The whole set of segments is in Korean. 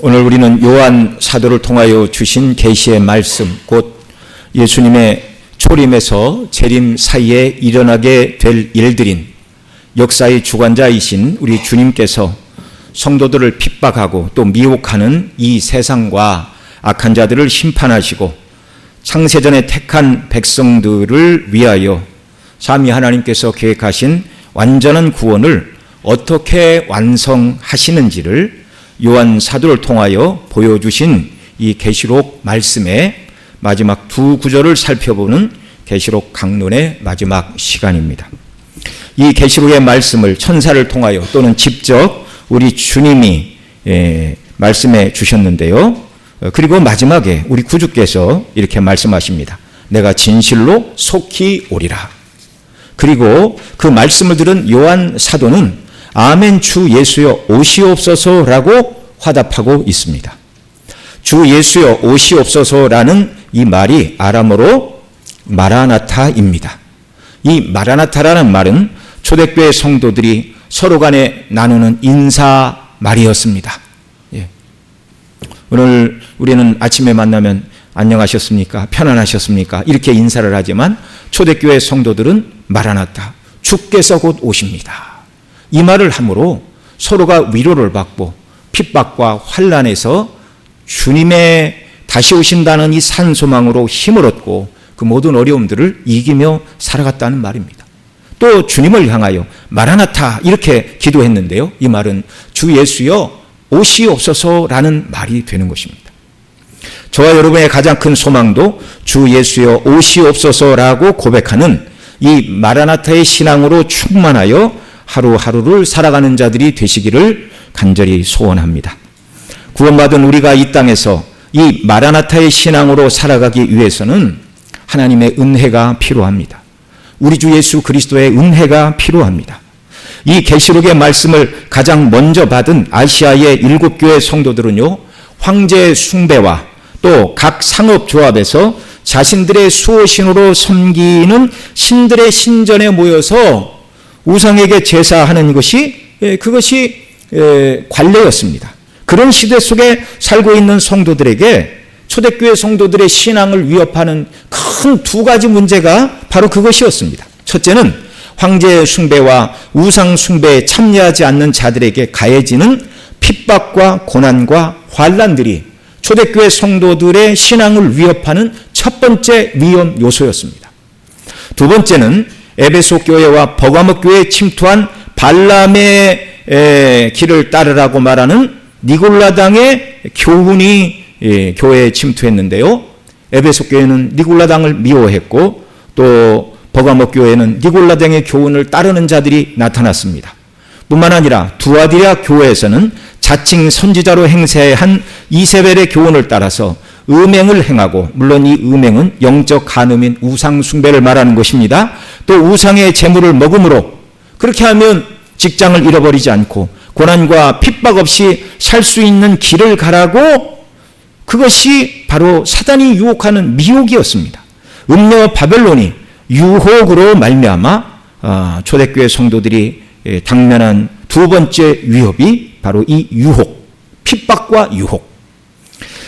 오늘 우리는 요한 사도를 통하여 주신 계시의 말씀, 곧 예수님의 초림에서 재림 사이에 일어나게 될 일들인 역사의 주관자이신 우리 주님께서 성도들을 핍박하고 또 미혹하는 이 세상과 악한 자들을 심판하시고 창세전에 택한 백성들을 위하여 삼위 하나님께서 계획하신 완전한 구원을 어떻게 완성하시는지를 요한 사도를 통하여 보여주신 이 계시록 말씀의 마지막 두 구절을 살펴보는 계시록 강론의 마지막 시간입니다. 이 계시록의 말씀을 천사를 통하여 또는 직접 우리 주님이 말씀해 주셨는데요. 그리고 마지막에 우리 구주께서 이렇게 말씀하십니다. 내가 진실로 속히 오리라. 그리고 그 말씀을 들은 요한 사도는 아멘 주 예수여 오시옵소서라고 화답하고 있습니다. 주 예수여 오시옵소서라는 이 말이 아람어로 마라나타입니다. 이 마라나타라는 말은 초대교회 성도들이 서로 간에 나누는 인사 말이었습니다. 오늘 우리는 아침에 만나면 안녕하셨습니까? 편안하셨습니까? 이렇게 인사를 하지만 초대교회 성도들은 마라나타, 주께서 곧 오십니다. 이 말을 함으로 서로가 위로를 받고 핍박과 환난에서 주님의 다시 오신다는 이 산소망으로 힘을 얻고 그 모든 어려움들을 이기며 살아갔다는 말입니다. 또 주님을 향하여 마라나타 이렇게 기도했는데요. 이 말은 주 예수여 오시옵소서라는 말이 되는 것입니다. 저와 여러분의 가장 큰 소망도 주 예수여 오시옵소서라고 고백하는 이 마라나타의 신앙으로 충만하여 하루하루를 살아가는 자들이 되시기를 간절히 소원합니다. 구원받은 우리가 이 땅에서 이 마라나타의 신앙으로 살아가기 위해서는 하나님의 은혜가 필요합니다. 우리 주 예수 그리스도의 은혜가 필요합니다. 이 계시록의 말씀을 가장 먼저 받은 아시아의 7교회 성도들은요, 황제 숭배와 또 각 상업조합에서 자신들의 수호신으로 섬기는 신들의 신전에 모여서 우상에게 제사하는 그것이 관례였습니다. 그런 시대 속에 살고 있는 성도들에게 초대교회 성도들의 신앙을 위협하는 큰 두 가지 문제가 바로 그것이었습니다. 첫째는 황제 숭배와 우상 숭배에 참여하지 않는 자들에게 가해지는 핍박과 고난과 환난들이 초대교회 성도들의 신앙을 위협하는 첫 번째 위험 요소였습니다. 두 번째는 에베소 교회와 버가모 교회에 침투한 발람의 길을 따르라고 말하는 니골라당의 교훈이 교회에 침투했는데요. 에베소 교회는 니골라당을 미워했고 또 버가모 교회는 니골라당의 교훈을 따르는 자들이 나타났습니다. 뿐만 아니라 두아디라 교회에서는 자칭 선지자로 행세한 이세벨의 교훈을 따라서 음행을 행하고, 물론 이 음행은 영적 간음인 우상 숭배를 말하는 것입니다. 또 우상의 재물을 먹음으로 그렇게 하면 직장을 잃어버리지 않고 고난과 핍박 없이 살 수 있는 길을 가라고, 그것이 바로 사단이 유혹하는 미혹이었습니다. 음녀 바벨론이 유혹으로 말미암아 초대교회 성도들이 당면한 두 번째 위협이 바로 이 유혹, 핍박과 유혹.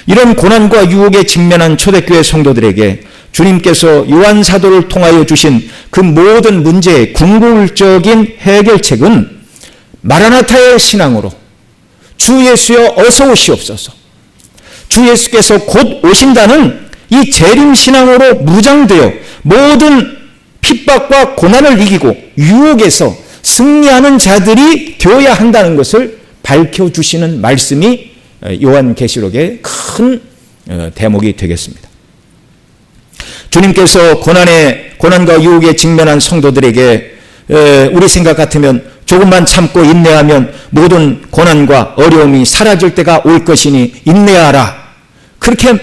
이런 고난과 유혹에 직면한 초대교회 성도들에게 주님께서 요한 사도를 통하여 주신 그 모든 문제의 궁극적인 해결책은 마라나타의 신앙으로 주 예수여 어서 오시옵소서, 주 예수께서 곧 오신다는 이 재림 신앙으로 무장되어 모든 핍박과 고난을 이기고 유혹에서 승리하는 자들이 되어야 한다는 것을 밝혀주시는 말씀이 요한계시록의 큰 대목이 되겠습니다. 주님께서 고난과 유혹에 직면한 성도들에게 우리 생각 같으면 조금만 참고 인내하면 모든 고난과 어려움이 사라질 때가 올 것이니 인내하라, 그렇게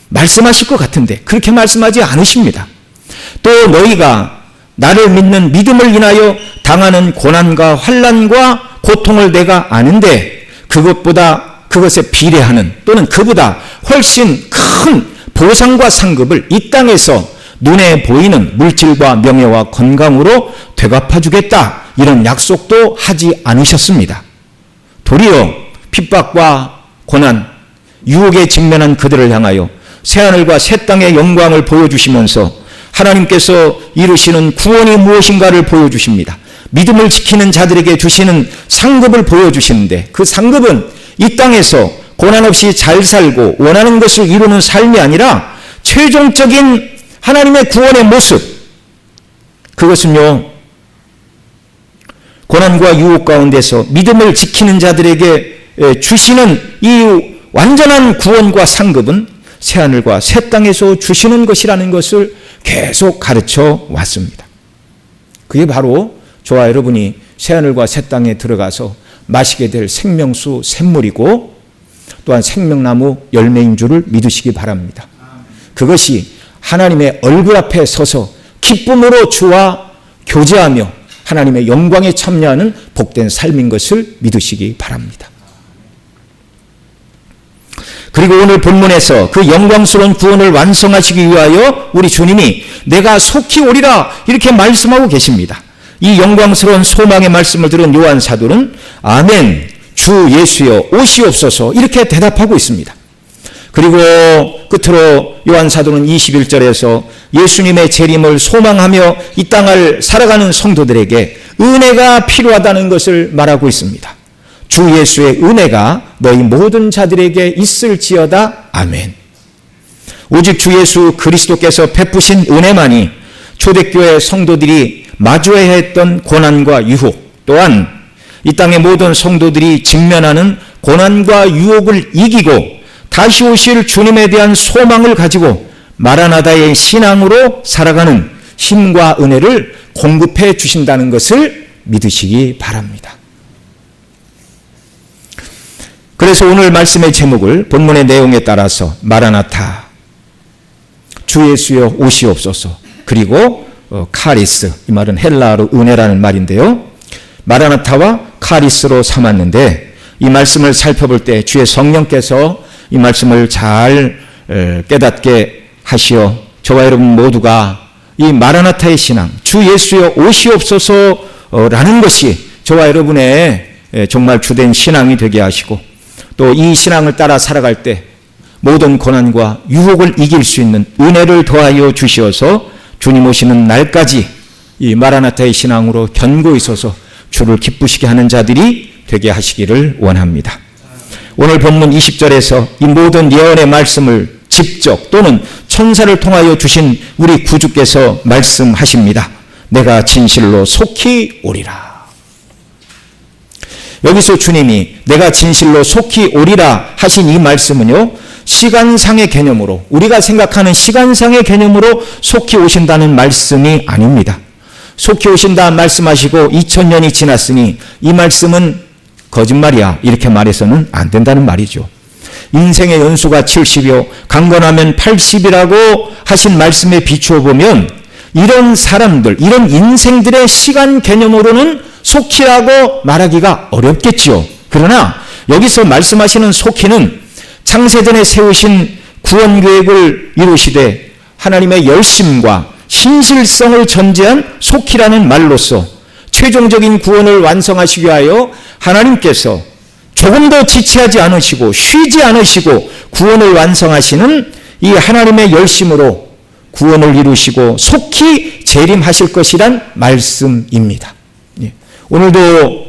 말씀하실 것 같은데 그렇게 말씀하지 않으십니다. 또 너희가 나를 믿는 믿음을 인하여 당하는 고난과 환난과 고통을 내가 아는데 그것에 비례하는 또는 그보다 훨씬 큰 보상과 상급을 이 땅에서 눈에 보이는 물질과 명예와 건강으로 되갚아주겠다, 이런 약속도 하지 않으셨습니다. 도리어 핍박과 고난, 유혹에 직면한 그들을 향하여 새하늘과 새 땅의 영광을 보여주시면서 하나님께서 이루시는 구원이 무엇인가를 보여주십니다. 믿음을 지키는 자들에게 주시는 상급을 보여주시는데, 그 상급은 이 땅에서 고난 없이 잘 살고 원하는 것을 이루는 삶이 아니라 최종적인 하나님의 구원의 모습, 그것은요, 고난과 유혹 가운데서 믿음을 지키는 자들에게 주시는 이 완전한 구원과 상급은 새하늘과 새 땅에서 주시는 것이라는 것을 계속 가르쳐 왔습니다. 그게 바로 저와 여러분이 새하늘과 새 땅에 들어가서 마시게 될 생명수 샘물이고 또한 생명나무 열매인 줄을 믿으시기 바랍니다. 그것이 하나님의 얼굴 앞에 서서 기쁨으로 주와 교제하며 하나님의 영광에 참여하는 복된 삶인 것을 믿으시기 바랍니다. 그리고 오늘 본문에서 그 영광스러운 구원을 완성하시기 위하여 우리 주님이 내가 속히 오리라 이렇게 말씀하고 계십니다. 이 영광스러운 소망의 말씀을 들은 요한 사도는 아멘, 주 예수여 오시옵소서 이렇게 대답하고 있습니다. 그리고 끝으로 요한 사도는 21절에서 예수님의 재림을 소망하며 이 땅을 살아가는 성도들에게 은혜가 필요하다는 것을 말하고 있습니다. 주 예수의 은혜가 너희 모든 자들에게 있을지어다. 아멘. 오직 주 예수 그리스도께서 베푸신 은혜만이 초대교회 성도들이 마주해야 했던 고난과 유혹, 또한 이 땅의 모든 성도들이 직면하는 고난과 유혹을 이기고 다시 오실 주님에 대한 소망을 가지고 마라나다의 신앙으로 살아가는 힘과 은혜를 공급해 주신다는 것을 믿으시기 바랍니다. 그래서 오늘 말씀의 제목을 본문의 내용에 따라서 마라나타, 주 예수여 오시옵소서, 그리고 카리스, 이 말은 헬라어로 은혜라는 말인데요. 마라나타와 카리스로 삼았는데 이 말씀을 살펴볼 때 주의 성령께서 이 말씀을 잘 깨닫게 하시어 저와 여러분 모두가 이 마라나타의 신앙, 주 예수여 오시옵소서라는 것이 저와 여러분의 정말 주된 신앙이 되게 하시고 또 이 신앙을 따라 살아갈 때 모든 고난과 유혹을 이길 수 있는 은혜를 더하여 주시어서 주님 오시는 날까지 이 마라나타의 신앙으로 견고히 서서 주를 기쁘시게 하는 자들이 되게 하시기를 원합니다. 오늘 본문 20절에서 이 모든 예언의 말씀을 직접 또는 천사를 통하여 주신 우리 구주께서 말씀하십니다. 내가 진실로 속히 오리라. 여기서 주님이 내가 진실로 속히 오리라 하신 이 말씀은요, 시간상의 개념으로, 우리가 생각하는 시간상의 개념으로 속히 오신다는 말씀이 아닙니다. 속히 오신다 말씀하시고 2000년이 지났으니 이 말씀은 거짓말이야 이렇게 말해서는 안 된다는 말이죠. 인생의 연수가 70이요 강건하면 80이라고 하신 말씀에 비추어 보면 이런 사람들, 이런 인생들의 시간 개념으로는 속히라고 말하기가 어렵겠지요. 그러나 여기서 말씀하시는 속히는 창세전에 세우신 구원 계획을 이루시되 하나님의 열심과 신실성을 전제한 속히라는 말로서 최종적인 구원을 완성하시기 위하여 하나님께서 조금도 지체하지 않으시고 쉬지 않으시고 구원을 완성하시는 이 하나님의 열심으로 구원을 이루시고 속히 재림하실 것이란 말씀입니다. 오늘도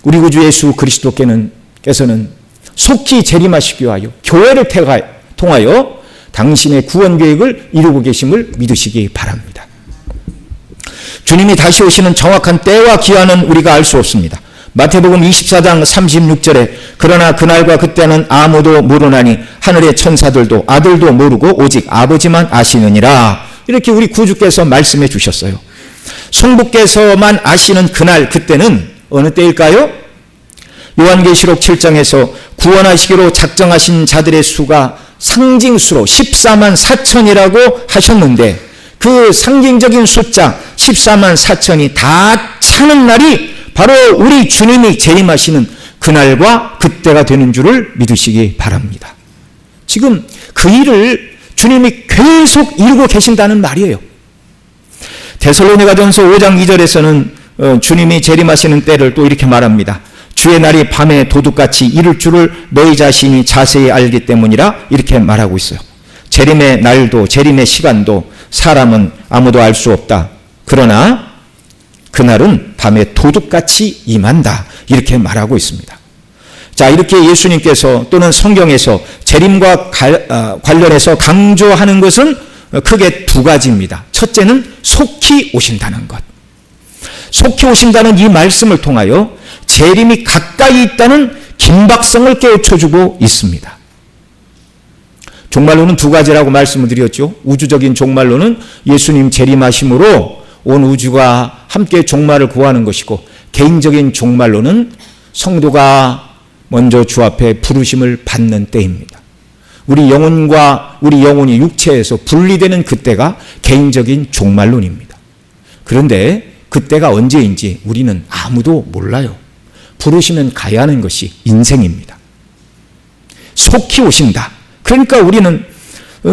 우리 구주 예수 그리스도께서는 속히 재림하시기 위하여 교회를 통하여 당신의 구원 계획을 이루고 계심을 믿으시기 바랍니다. 주님이 다시 오시는 정확한 때와 기한은 우리가 알 수 없습니다. 마태복음 24장 36절에 그러나 그날과 그때는 아무도 모르나니 하늘의 천사들도 아들도 모르고 오직 아버지만 아시느니라. 이렇게 우리 구주께서 말씀해 주셨어요. 성부께서만 아시는 그날 그때는 어느 때일까요? 요한계시록 7장에서 구원하시기로 작정하신 자들의 수가 상징수로 14만 4천이라고 하셨는데 그 상징적인 숫자 14만 4천이 다 차는 날이 바로 우리 주님이 재림하시는 그날과 그때가 되는 줄을 믿으시기 바랍니다. 지금 그 일을 주님이 계속 이루고 계신다는 말이에요. 데살로니가전서 5장 2절에서는 주님이 재림하시는 때를 또 이렇게 말합니다. 주의 날이 밤에 도둑같이 이를 줄을 너희 자신이 자세히 알기 때문이라 이렇게 말하고 있어요. 재림의 날도 재림의 시간도 사람은 아무도 알 수 없다. 그러나 그날은 밤에 도둑같이 임한다. 이렇게 말하고 있습니다. 자, 이렇게 예수님께서 또는 성경에서 재림과 관련해서 강조하는 것은 크게 두 가지입니다. 첫째는 속히 오신다는 것. 속히 오신다는 이 말씀을 통하여 재림이 가까이 있다는 긴박성을 깨우쳐주고 있습니다. 종말론은 두 가지라고 말씀을 드렸죠. 우주적인 종말론은 예수님 재림하심으로 온 우주가 함께 종말을 구하는 것이고, 개인적인 종말론은 성도가 먼저 주 앞에 부르심을 받는 때입니다. 우리 영혼이 육체에서 분리되는 그때가 개인적인 종말론입니다. 그런데 그때가 언제인지 우리는 아무도 몰라요. 부르시면 가야 하는 것이 인생입니다. 속히 오신다. 그러니까 우리는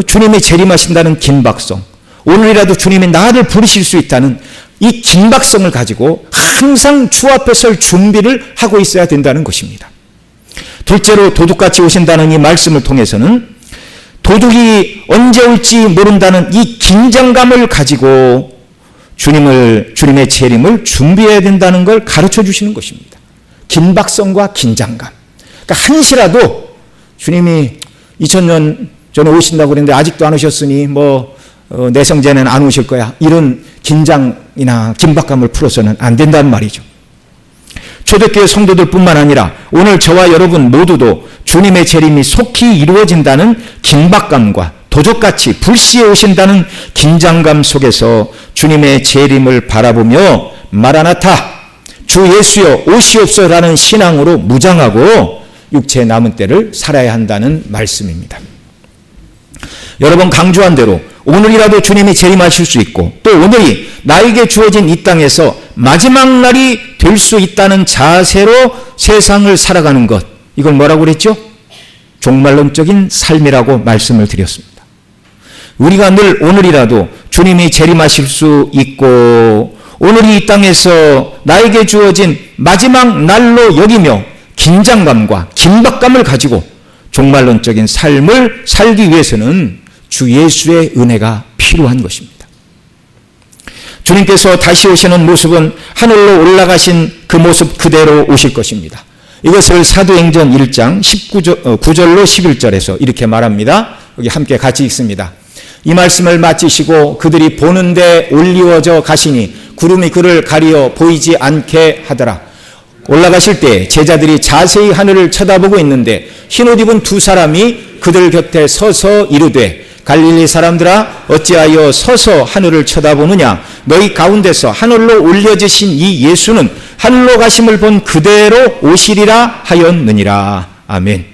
주님이 재림하신다는 긴박성, 오늘이라도 주님이 나를 부르실 수 있다는 이 긴박성을 가지고 항상 주 앞에 설 준비를 하고 있어야 된다는 것입니다. 둘째로 도둑같이 오신다는 이 말씀을 통해서는 도둑이 언제 올지 모른다는 이 긴장감을 가지고 주님의 재림을 준비해야 된다는 걸 가르쳐 주시는 것입니다. 긴박성과 긴장감. 그러니까 한시라도 주님이 2000년 전에 오신다고 그랬는데 아직도 안 오셨으니 내성전에는 안 오실 거야. 이런 긴장이나 긴박감을 풀어서는 안 된다는 말이죠. 초대교회 성도들뿐만 아니라 오늘 저와 여러분 모두도 주님의 재림이 속히 이루어진다는 긴박감과 도적같이 불시에 오신다는 긴장감 속에서 주님의 재림을 바라보며 마라나타, 주 예수여 오시옵소서라는 신앙으로 무장하고 육체의 남은 때를 살아야 한다는 말씀입니다. 여러 번 강조한 대로 오늘이라도 주님이 재림하실 수 있고, 또 오늘이 나에게 주어진 이 땅에서 마지막 날이 될 수 있다는 자세로 세상을 살아가는 것, 이걸 뭐라고 그랬죠? 종말론적인 삶이라고 말씀을 드렸습니다. 우리가 늘 오늘이라도 주님이 재림하실 수 있고 오늘이 이 땅에서 나에게 주어진 마지막 날로 여기며 긴장감과 긴박감을 가지고 종말론적인 삶을 살기 위해서는 주 예수의 은혜가 필요한 것입니다. 주님께서 다시 오시는 모습은 하늘로 올라가신 그 모습 그대로 오실 것입니다. 이것을 사도행전 1장 9절로 11절에서 이렇게 말합니다. 여기 함께 같이 읽습니다. 이 말씀을 마치시고 그들이 보는데 올리워져 가시니 구름이 그를 가리어 보이지 않게 하더라. 올라가실 때 제자들이 자세히 하늘을 쳐다보고 있는데 흰옷 입은 두 사람이 그들 곁에 서서 이르되 갈릴리 사람들아 어찌하여 서서 하늘을 쳐다보느냐. 너희 가운데서 하늘로 올려지신 이 예수는 하늘로 가심을 본 그대로 오시리라 하였느니라. 아멘.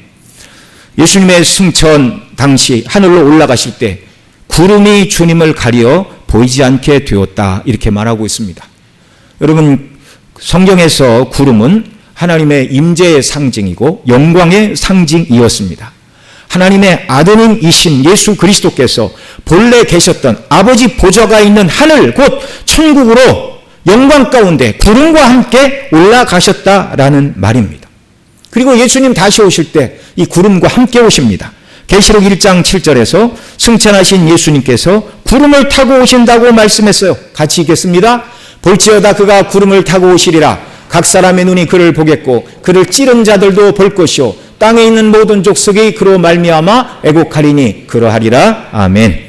예수님의 승천 당시 하늘로 올라가실 때 구름이 주님을 가리어 보이지 않게 되었다. 이렇게 말하고 있습니다. 여러분, 성경에서 구름은 하나님의 임재의 상징이고 영광의 상징이었습니다. 하나님의 아드님이신 예수 그리스도께서 본래 계셨던 아버지 보좌가 있는 하늘, 곧 천국으로 영광 가운데 구름과 함께 올라가셨다라는 말입니다. 그리고 예수님 다시 오실 때 이 구름과 함께 오십니다. 계시록 1장 7절에서 승천하신 예수님께서 구름을 타고 오신다고 말씀했어요. 같이 읽겠습니다. 볼지어다 그가 구름을 타고 오시리라. 각 사람의 눈이 그를 보겠고 그를 찌른 자들도 볼 것이요 땅에 있는 모든 족속이 그로 말미암아 애곡하리니 그러하리라. 아멘.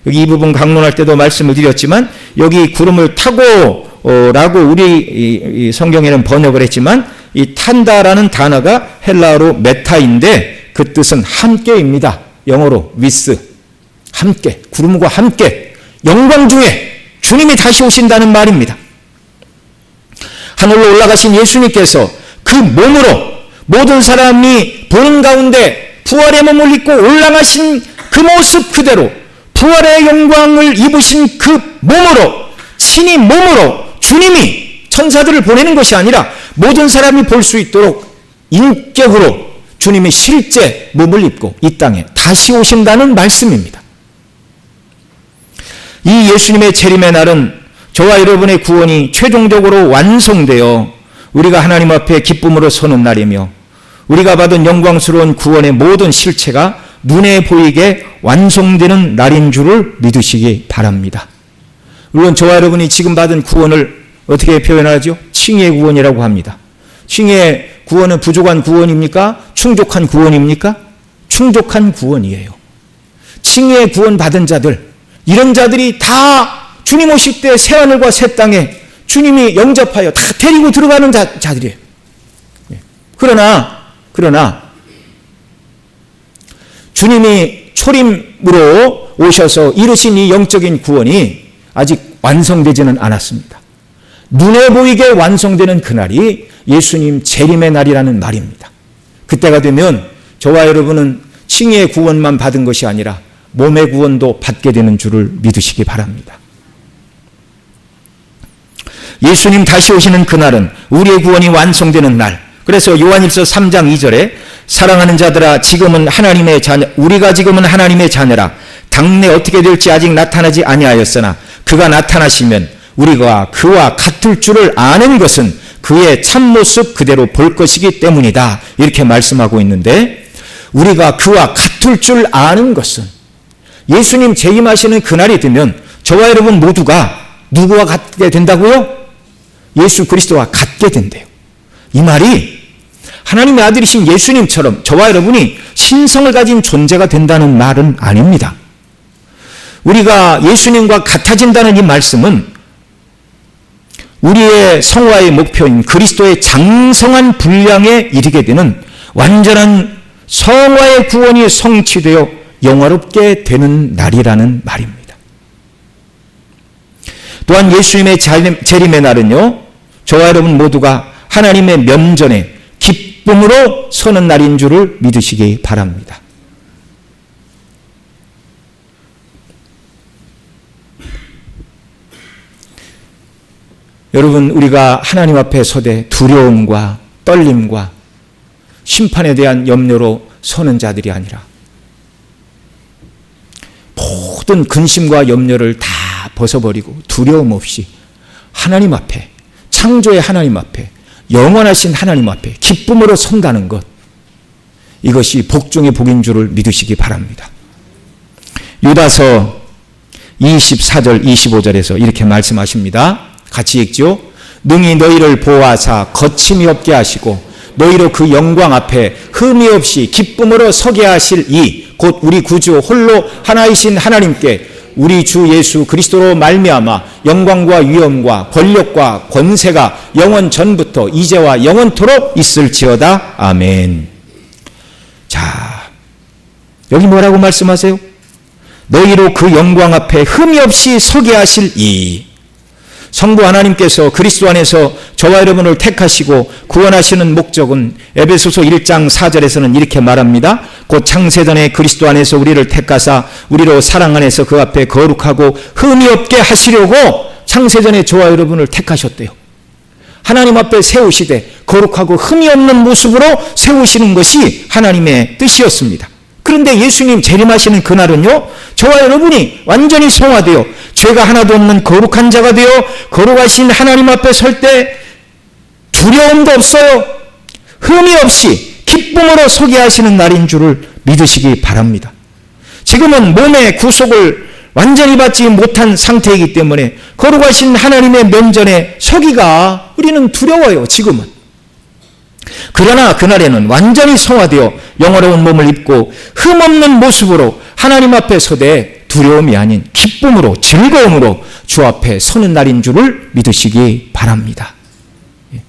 여기 이 부분 강론할 때도 말씀을 드렸지만 여기 구름을 타고 라고 우리 성경에는 번역을 했지만 이 탄다라는 단어가 헬라어로 메타인데 그 뜻은 함께입니다. 영어로 with, 함께, 구름과 함께 영광 중에 주님이 다시 오신다는 말입니다. 하늘로 올라가신 예수님께서 그 몸으로 모든 사람이 보는 가운데 부활의 몸을 입고 올라가신 그 모습 그대로 부활의 영광을 입으신 그 몸으로 친히 몸으로 주님이 천사들을 보내는 것이 아니라 모든 사람이 볼 수 있도록 인격으로 주님이 실제 몸을 입고 이 땅에 다시 오신다는 말씀입니다. 이 예수님의 재림의 날은 저와 여러분의 구원이 최종적으로 완성되어 우리가 하나님 앞에 기쁨으로 서는 날이며 우리가 받은 영광스러운 구원의 모든 실체가 눈에 보이게 완성되는 날인 줄을 믿으시기 바랍니다. 물론 저와 여러분이 지금 받은 구원을 어떻게 표현하죠? 칭의의 구원이라고 합니다. 칭의의 구원은 부족한 구원입니까? 충족한 구원입니까? 충족한 구원이에요. 칭의의 구원 받은 자들, 이런 자들이 다 주님 오실 때 새하늘과 새 땅에 주님이 영접하여 다 데리고 들어가는 자들이에요. 그러나 주님이 초림으로 오셔서 이루신 이 영적인 구원이 아직 완성되지는 않았습니다. 눈에 보이게 완성되는 그날이 예수님 재림의 날이라는 말입니다. 그때가 되면 저와 여러분은 칭의의 구원만 받은 것이 아니라 몸의 구원도 받게 되는 줄을 믿으시기 바랍니다. 예수님 다시 오시는 그날은 우리의 구원이 완성되는 날. 그래서 요한일서 3장 2절에 사랑하는 자들아 지금은 하나님의 자녀, 우리가 지금은 하나님의 자녀라. 당내 어떻게 될지 아직 나타나지 아니하였으나 그가 나타나시면 우리가 그와 같을 줄을 아는 것은 그의 참모습 그대로 볼 것이기 때문이다. 이렇게 말씀하고 있는데, 우리가 그와 같을 줄 아는 것은, 예수님 재림하시는 그날이 되면 저와 여러분 모두가 누구와 같게 된다고요? 예수 그리스도와 같게 된대요. 이 말이 하나님의 아들이신 예수님처럼 저와 여러분이 신성을 가진 존재가 된다는 말은 아닙니다. 우리가 예수님과 같아진다는 이 말씀은 우리의 성화의 목표인 그리스도의 장성한 분량에 이르게 되는 완전한 성화의 구원이 성취되어 영화롭게 되는 날이라는 말입니다. 또한 예수님의 재림의 날은요, 저와 여러분 모두가 하나님의 면전에 기쁨으로 서는 날인 줄을 믿으시기 바랍니다. 여러분, 우리가 하나님 앞에 서되 두려움과 떨림과 심판에 대한 염려로 서는 자들이 아니라 모든 근심과 염려를 다 벗어버리고 두려움 없이 하나님 앞에, 창조의 하나님 앞에, 영원하신 하나님 앞에 기쁨으로 선다는 것, 이것이 복 중의 복인 줄을 믿으시기 바랍니다. 유다서 24절 25절에서 이렇게 말씀하십니다. 같이 읽죠. 능히 너희를 보호하사 거침이 없게 하시고 너희로 그 영광 앞에 흠이 없이 기쁨으로 서게 하실 이 곧 우리 구주 홀로 하나이신 하나님께 우리 주 예수 그리스도로 말미암아 영광과 위엄과 권력과 권세가 영원 전부터 이제와 영원토록 있을지어다. 아멘. 자, 여기 뭐라고 말씀하세요? 너희로 그 영광 앞에 흠이 없이 서게 하실 이, 성부 하나님께서 그리스도 안에서 저와 여러분을 택하시고 구원하시는 목적은 에베소서 1장 4절에서는 이렇게 말합니다. 곧 창세전에 그리스도 안에서 우리를 택하사 우리로 사랑 안에서 그 앞에 거룩하고 흠이 없게 하시려고 창세전에 저와 여러분을 택하셨대요. 하나님 앞에 세우시되 거룩하고 흠이 없는 모습으로 세우시는 것이 하나님의 뜻이었습니다. 그런데 예수님 재림하시는 그날은요, 저와 여러분이 완전히 성화되어 죄가 하나도 없는 거룩한 자가 되어 거룩하신 하나님 앞에 설 때 두려움도 없어요. 흠이 없이 기쁨으로 서게 하시는 날인 줄을 믿으시기 바랍니다. 지금은 몸의 구속을 완전히 받지 못한 상태이기 때문에 거룩하신 하나님의 면전에 서기가 우리는 두려워요. 지금은. 그러나 그날에는 완전히 성화되어 영화로운 몸을 입고 흠없는 모습으로 하나님 앞에 서되 두려움이 아닌 기쁨으로 즐거움으로 주 앞에 서는 날인 줄을 믿으시기 바랍니다. 예.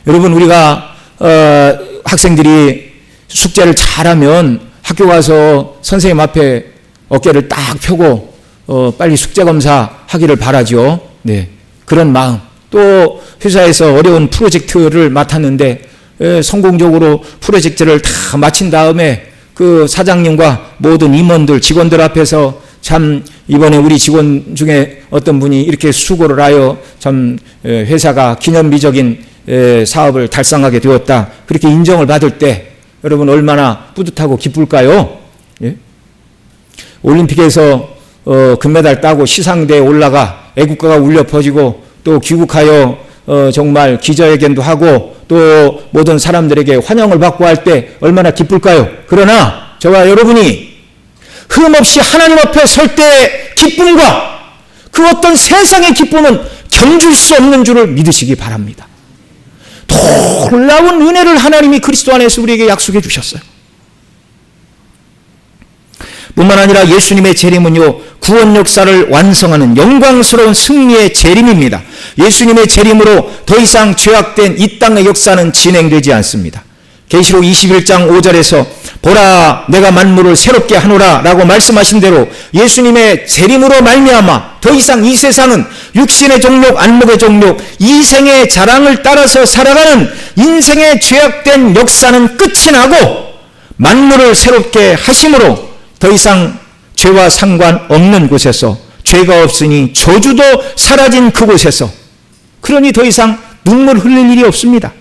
여러분, 우리가 학생들이 숙제를 잘하면 학교 가서 선생님 앞에 어깨를 딱 펴고 빨리 숙제 검사 하기를 바라죠. 네, 그런 마음. 또 회사에서 어려운 프로젝트를 맡았는데 성공적으로 프로젝트를 다 마친 다음에 그 사장님과 모든 임원들, 직원들 앞에서 참 이번에 우리 직원 중에 어떤 분이 이렇게 수고를 하여 참 회사가 기념비적인 사업을 달성하게 되었다, 그렇게 인정을 받을 때 여러분 얼마나 뿌듯하고 기쁠까요? 예? 올림픽에서 금메달 따고 시상대에 올라가 애국가가 울려 퍼지고 또 귀국하여 정말 기자회견도 하고 또 모든 사람들에게 환영을 받고 할 때 얼마나 기쁠까요? 그러나 저와 여러분이 흠없이 하나님 앞에 설 때의 기쁨과 그 어떤 세상의 기쁨은 견줄 수 없는 줄을 믿으시기 바랍니다. 놀라운 은혜를 하나님이 그리스도 안에서 우리에게 약속해 주셨어요. 뿐만 아니라 예수님의 재림은요, 구원 역사를 완성하는 영광스러운 승리의 재림입니다. 예수님의 재림으로 더 이상 죄악된 이 땅의 역사는 진행되지 않습니다. 계시록 21장 5절에서 보라 내가 만물을 새롭게 하노라 라고 말씀하신 대로 예수님의 재림으로 말미암아 더 이상 이 세상은 육신의 정욕, 안목의 정욕, 이생의 자랑을 따라서 살아가는 인생의 죄악된 역사는 끝이 나고 만물을 새롭게 하심으로 더 이상 죄와 상관없는 곳에서 죄가 없으니 저주도 사라진 그곳에서 그러니 더 이상 눈물 흘릴 일이 없습니다.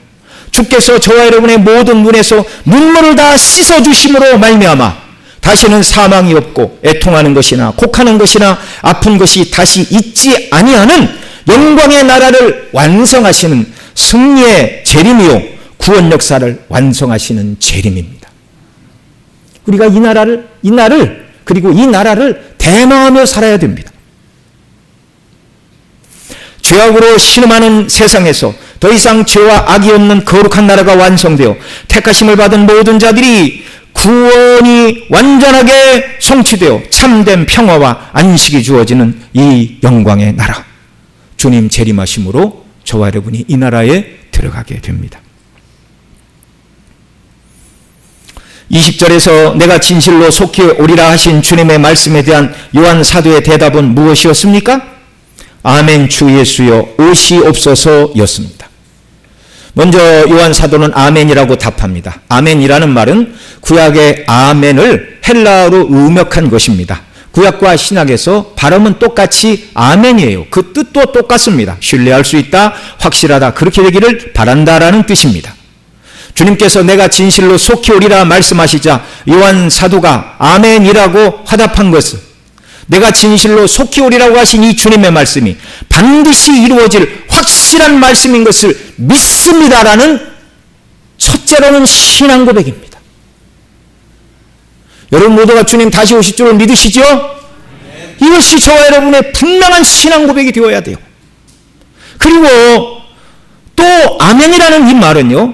주께서 저와 여러분의 모든 눈에서 눈물을 다 씻어주심으로 말미암아 다시는 사망이 없고 애통하는 것이나 곡하는 것이나 아픈 것이 다시 있지 아니하는 영광의 나라를 완성하시는 승리의 재림이요 구원 역사를 완성하시는 재림입니다. 우리가 이 날을 그리고 이 나라를 대망하며 살아야 됩니다. 죄악으로 신음하는 세상에서 더 이상 죄와 악이 없는 거룩한 나라가 완성되어 택하심을 받은 모든 자들이 구원이 완전하게 성취되어 참된 평화와 안식이 주어지는 이 영광의 나라, 주님 재림하심으로 저와 여러분이 이 나라에 들어가게 됩니다. 20절에서 내가 진실로 속히 오리라 하신 주님의 말씀에 대한 요한 사도의 대답은 무엇이었습니까? 아멘 주 예수여 오시옵소서였습니다. 먼저 요한 사도는 아멘이라고 답합니다. 아멘이라는 말은 구약의 아멘을 헬라어로 음역한 것입니다. 구약과 신약에서 발음은 똑같이 아멘이에요. 그 뜻도 똑같습니다. 신뢰할 수 있다, 확실하다, 그렇게 되기를 바란다라는 뜻입니다. 주님께서 내가 진실로 속히 오리라 말씀하시자 요한 사도가 아멘이라고 화답한 것은 내가 진실로 속히 오리라고 하신 이 주님의 말씀이 반드시 이루어질 확실한 말씀인 것을 믿습니다라는 첫째로는 신앙 고백입니다. 여러분 모두가 주님 다시 오실 줄을 믿으시죠? 이것이 저와 여러분의 분명한 신앙 고백이 되어야 돼요. 그리고 또 아멘이라는 이 말은요,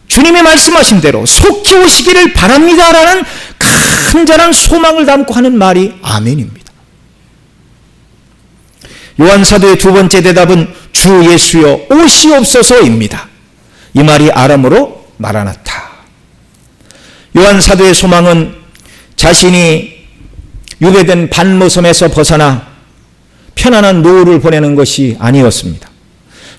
주님이 말씀하신 대로 속히 오시기를 바랍니다라는 간절한 소망을 담고 하는 말이 아멘입니다. 요한 사도의 두 번째 대답은 주 예수여 오시옵소서입니다. 이 말이 아람어로 마라나타. 요한 사도의 소망은 자신이 유배된 반모섬에서 벗어나 편안한 노후를 보내는 것이 아니었습니다.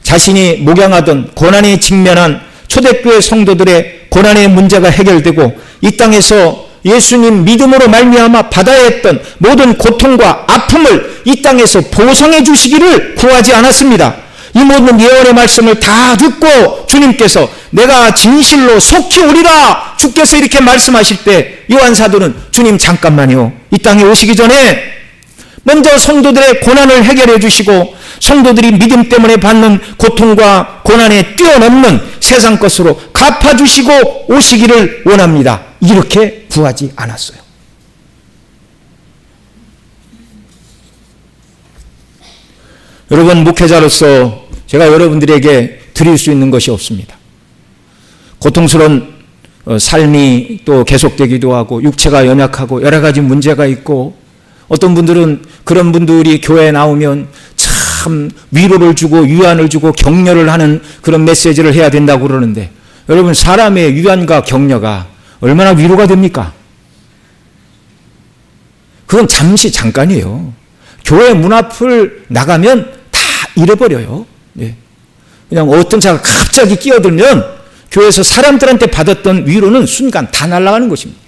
자신이 목양하던 고난에 직면한 초대교회 성도들의 고난의 문제가 해결되고 이 땅에서 예수님 믿음으로 말미암아 받아야 했던 모든 고통과 아픔을 이 땅에서 보상해 주시기를 구하지 않았습니다. 이 모든 예언의 말씀을 다 듣고 주님께서 내가 진실로 속히 오리라 주께서 이렇게 말씀하실 때 요한 사도는 주님 잠깐만요, 이 땅에 오시기 전에 먼저 성도들의 고난을 해결해 주시고 성도들이 믿음 때문에 받는 고통과 고난에 뛰어넘는 세상 것으로 갚아주시고 오시기를 원합니다. 이렇게 구하지 않았어요. 여러분 목회자로서 제가 여러분들에게 드릴 수 있는 것이 없습니다. 고통스러운 삶이 또 계속되기도 하고 육체가 연약하고 여러 가지 문제가 있고 어떤 분들은 그런 분들이 교회에 나오면 참 위로를 주고 위안을 주고 격려를 하는 그런 메시지를 해야 된다고 그러는데 여러분 사람의 위안과 격려가 얼마나 위로가 됩니까? 그건 잠깐이에요. 교회 문 앞을 나가면 다 잃어버려요. 예. 그냥 어떤 자가 갑자기 끼어들면 교회에서 사람들한테 받았던 위로는 순간 다 날아가는 것입니다.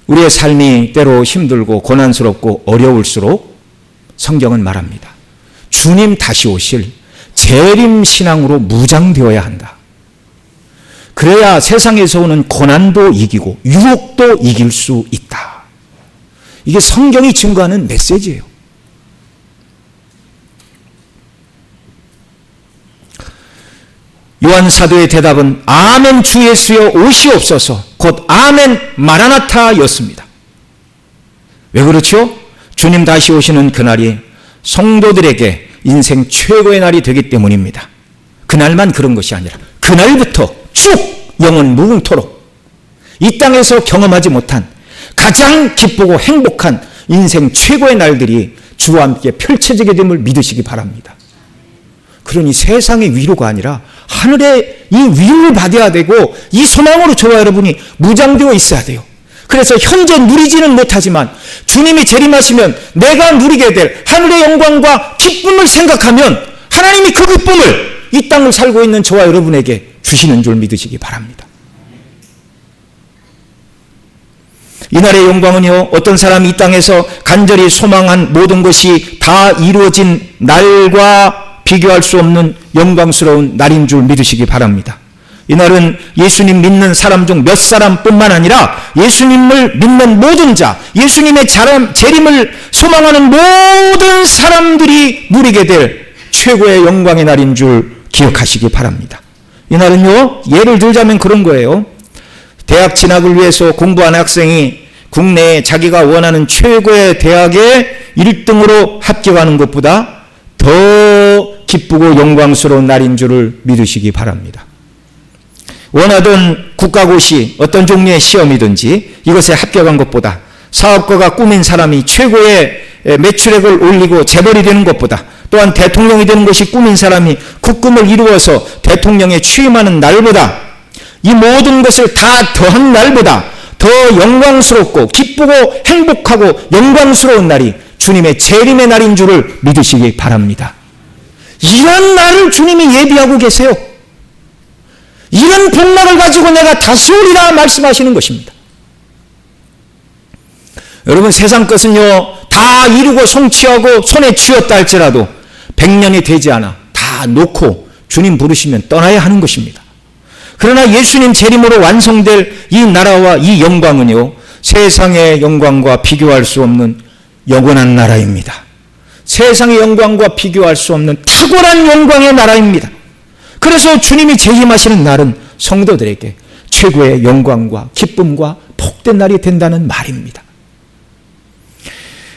우리의 삶이 때로 힘들고 고난스럽고 어려울수록 성경은 말합니다. 주님 다시 오실 재림 신앙으로 무장되어야 한다. 그래야 세상에서 오는 고난도 이기고 유혹도 이길 수 있다. 이게 성경이 증거하는 메시지예요. 요한 사도의 대답은 아멘 주 예수여 오시옵소서 곧 아멘 마라나타였습니다. 왜 그렇죠? 주님 다시 오시는 그날이 성도들에게 인생 최고의 날이 되기 때문입니다. 그날만 그런 것이 아니라 그날부터 쭉 영원 무궁토록 이 땅에서 경험하지 못한 가장 기쁘고 행복한 인생 최고의 날들이 주와 함께 펼쳐지게 됨을 믿으시기 바랍니다. 그러니 세상의 위로가 아니라 하늘의 이 위로를 받아야 되고 이 소망으로 저와 여러분이 무장되어 있어야 돼요. 그래서 현재 누리지는 못하지만 주님이 재림하시면 내가 누리게 될 하늘의 영광과 기쁨을 생각하면 하나님이 그 기쁨을 이 땅을 살고 있는 저와 여러분에게 주시는 줄 믿으시기 바랍니다. 이날의 영광은요, 어떤 사람이 이 땅에서 간절히 소망한 모든 것이 다 이루어진 날과 비교할 수 없는 영광스러운 날인 줄 믿으시기 바랍니다. 이날은 예수님 믿는 사람 중 몇 사람뿐만 아니라 예수님을 믿는 모든 자, 예수님의 재림을 소망하는 모든 사람들이 누리게 될 최고의 영광의 날인 줄 기억하시기 바랍니다. 이날은요, 예를 들자면 그런 거예요. 대학 진학을 위해서 공부하는 학생이 국내에 자기가 원하는 최고의 대학에 1등으로 합격하는 것보다 더 기쁘고 영광스러운 날인 줄을 믿으시기 바랍니다. 원하던 국가고시 어떤 종류의 시험이든지 이것에 합격한 것보다 사업가가 꾸민 사람이 최고의 매출액을 올리고 재벌이 되는 것보다 또한 대통령이 되는 것이 꾸민 사람이 국금을 이루어서 대통령에 취임하는 날보다 이 모든 것을 다 더한 날보다 더 영광스럽고 기쁘고 행복하고 영광스러운 날이 주님의 재림의 날인 줄을 믿으시기 바랍니다. 이런 날을 주님이 예비하고 계세요. 이런 복락을 가지고 내가 다스리라 말씀하시는 것입니다. 여러분, 세상 것은요, 다 이루고 성취하고 손에 쥐었다 할지라도 100년이 되지 않아 다 놓고 주님 부르시면 떠나야 하는 것입니다. 그러나 예수님 재림으로 완성될 이 나라와 이 영광은요, 세상의 영광과 비교할 수 없는 영원한 나라입니다. 세상의 영광과 비교할 수 없는 탁월한 영광의 나라입니다. 그래서 주님이 재림하시는 날은 성도들에게 최고의 영광과 기쁨과 복된 날이 된다는 말입니다.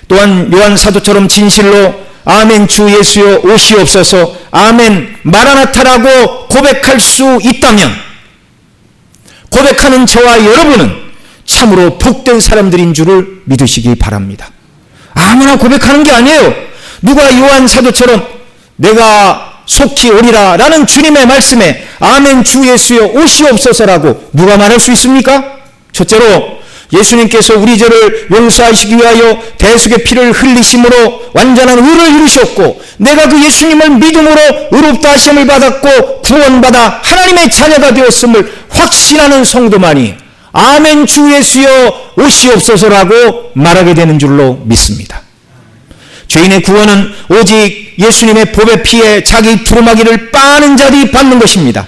또한 요한 사도처럼 진실로 아멘 주 예수여 오시옵소서 아멘 마라나타라고 고백할 수 있다면 고백하는 저와 여러분은 참으로 복된 사람들인 줄을 믿으시기 바랍니다. 아무나 고백하는 게 아니에요. 누가 요한 사도처럼 내가 속히 오리라 라는 주님의 말씀에 아멘 주 예수여 오시옵소서라고 누가 말할 수 있습니까? 첫째로 예수님께서 우리 죄를 용서하시기 위하여 대속의 피를 흘리심으로 완전한 의를 이루셨고 내가 그 예수님을 믿음으로 의롭다 하심을 받았고 구원받아 하나님의 자녀가 되었음을 확신하는 성도만이 아멘 주 예수여 오시옵소서라고 말하게 되는 줄로 믿습니다. 죄인의 구원은 오직 예수님의 보배 피에 자기 두루마기를 빠는 자들이 받는 것입니다.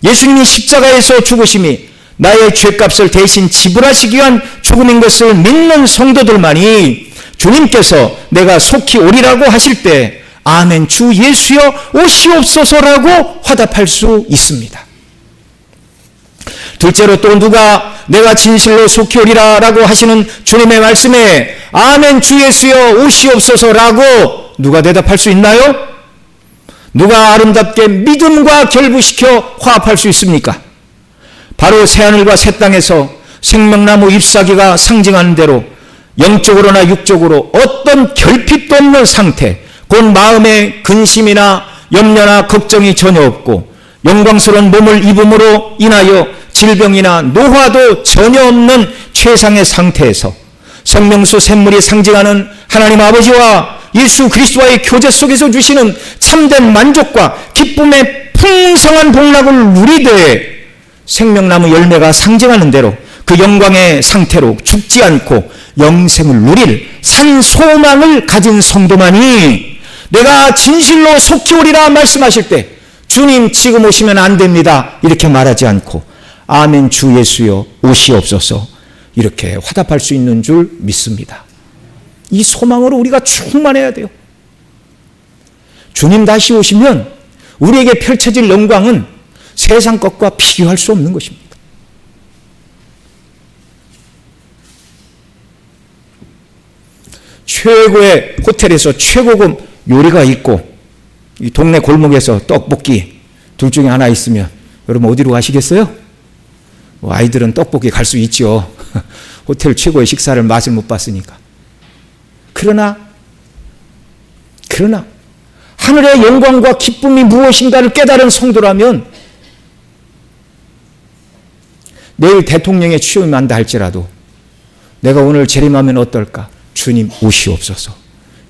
예수님이 십자가에서 죽으심이 나의 죄값을 대신 지불하시기 위한 죽음인 것을 믿는 성도들만이 주님께서 내가 속히 오리라고 하실 때 아멘 주 예수여 오시옵소서라고 화답할 수 있습니다. 둘째로 또 누가 내가 진실로 속히 오리라 라고 하시는 주님의 말씀에 아멘 주 예수여 오시옵소서라고 누가 대답할 수 있나요? 누가 아름답게 믿음과 결부시켜 화합할 수 있습니까? 바로 새하늘과 새 땅에서 생명나무 잎사귀가 상징하는 대로 영적으로나 육적으로 어떤 결핍도 없는 상태, 곧 마음에 근심이나 염려나 걱정이 전혀 없고 영광스러운 몸을 입음으로 인하여 질병이나 노화도 전혀 없는 최상의 상태에서 생명수 샘물이 상징하는 하나님 아버지와 예수 그리스도와의 교제 속에서 주시는 참된 만족과 기쁨의 풍성한 복락을 누리되 생명나무 열매가 상징하는 대로 그 영광의 상태로 죽지 않고 영생을 누릴 산소망을 가진 성도만이 내가 진실로 속히 오리라 말씀하실 때 주님 지금 오시면 안 됩니다 이렇게 말하지 않고 아멘 주 예수여 오시옵소서 이렇게 화답할 수 있는 줄 믿습니다. 이 소망으로 우리가 충만해야 돼요. 주님 다시 오시면 우리에게 펼쳐질 영광은 세상 것과 비교할 수 없는 것입니다. 최고의 호텔에서 최고급 요리가 있고 이 동네 골목에서 떡볶이 둘 중에 하나 있으면 여러분 어디로 가시겠어요? 아이들은 떡볶이 갈 수 있죠. 호텔 최고의 식사를 맛을 못 봤으니까. 그러나 하늘의 영광과 기쁨이 무엇인가를 깨달은 성도라면 내일 대통령에 취임한다 할지라도 내가 오늘 재림하면 어떨까? 주님 오시옵소서.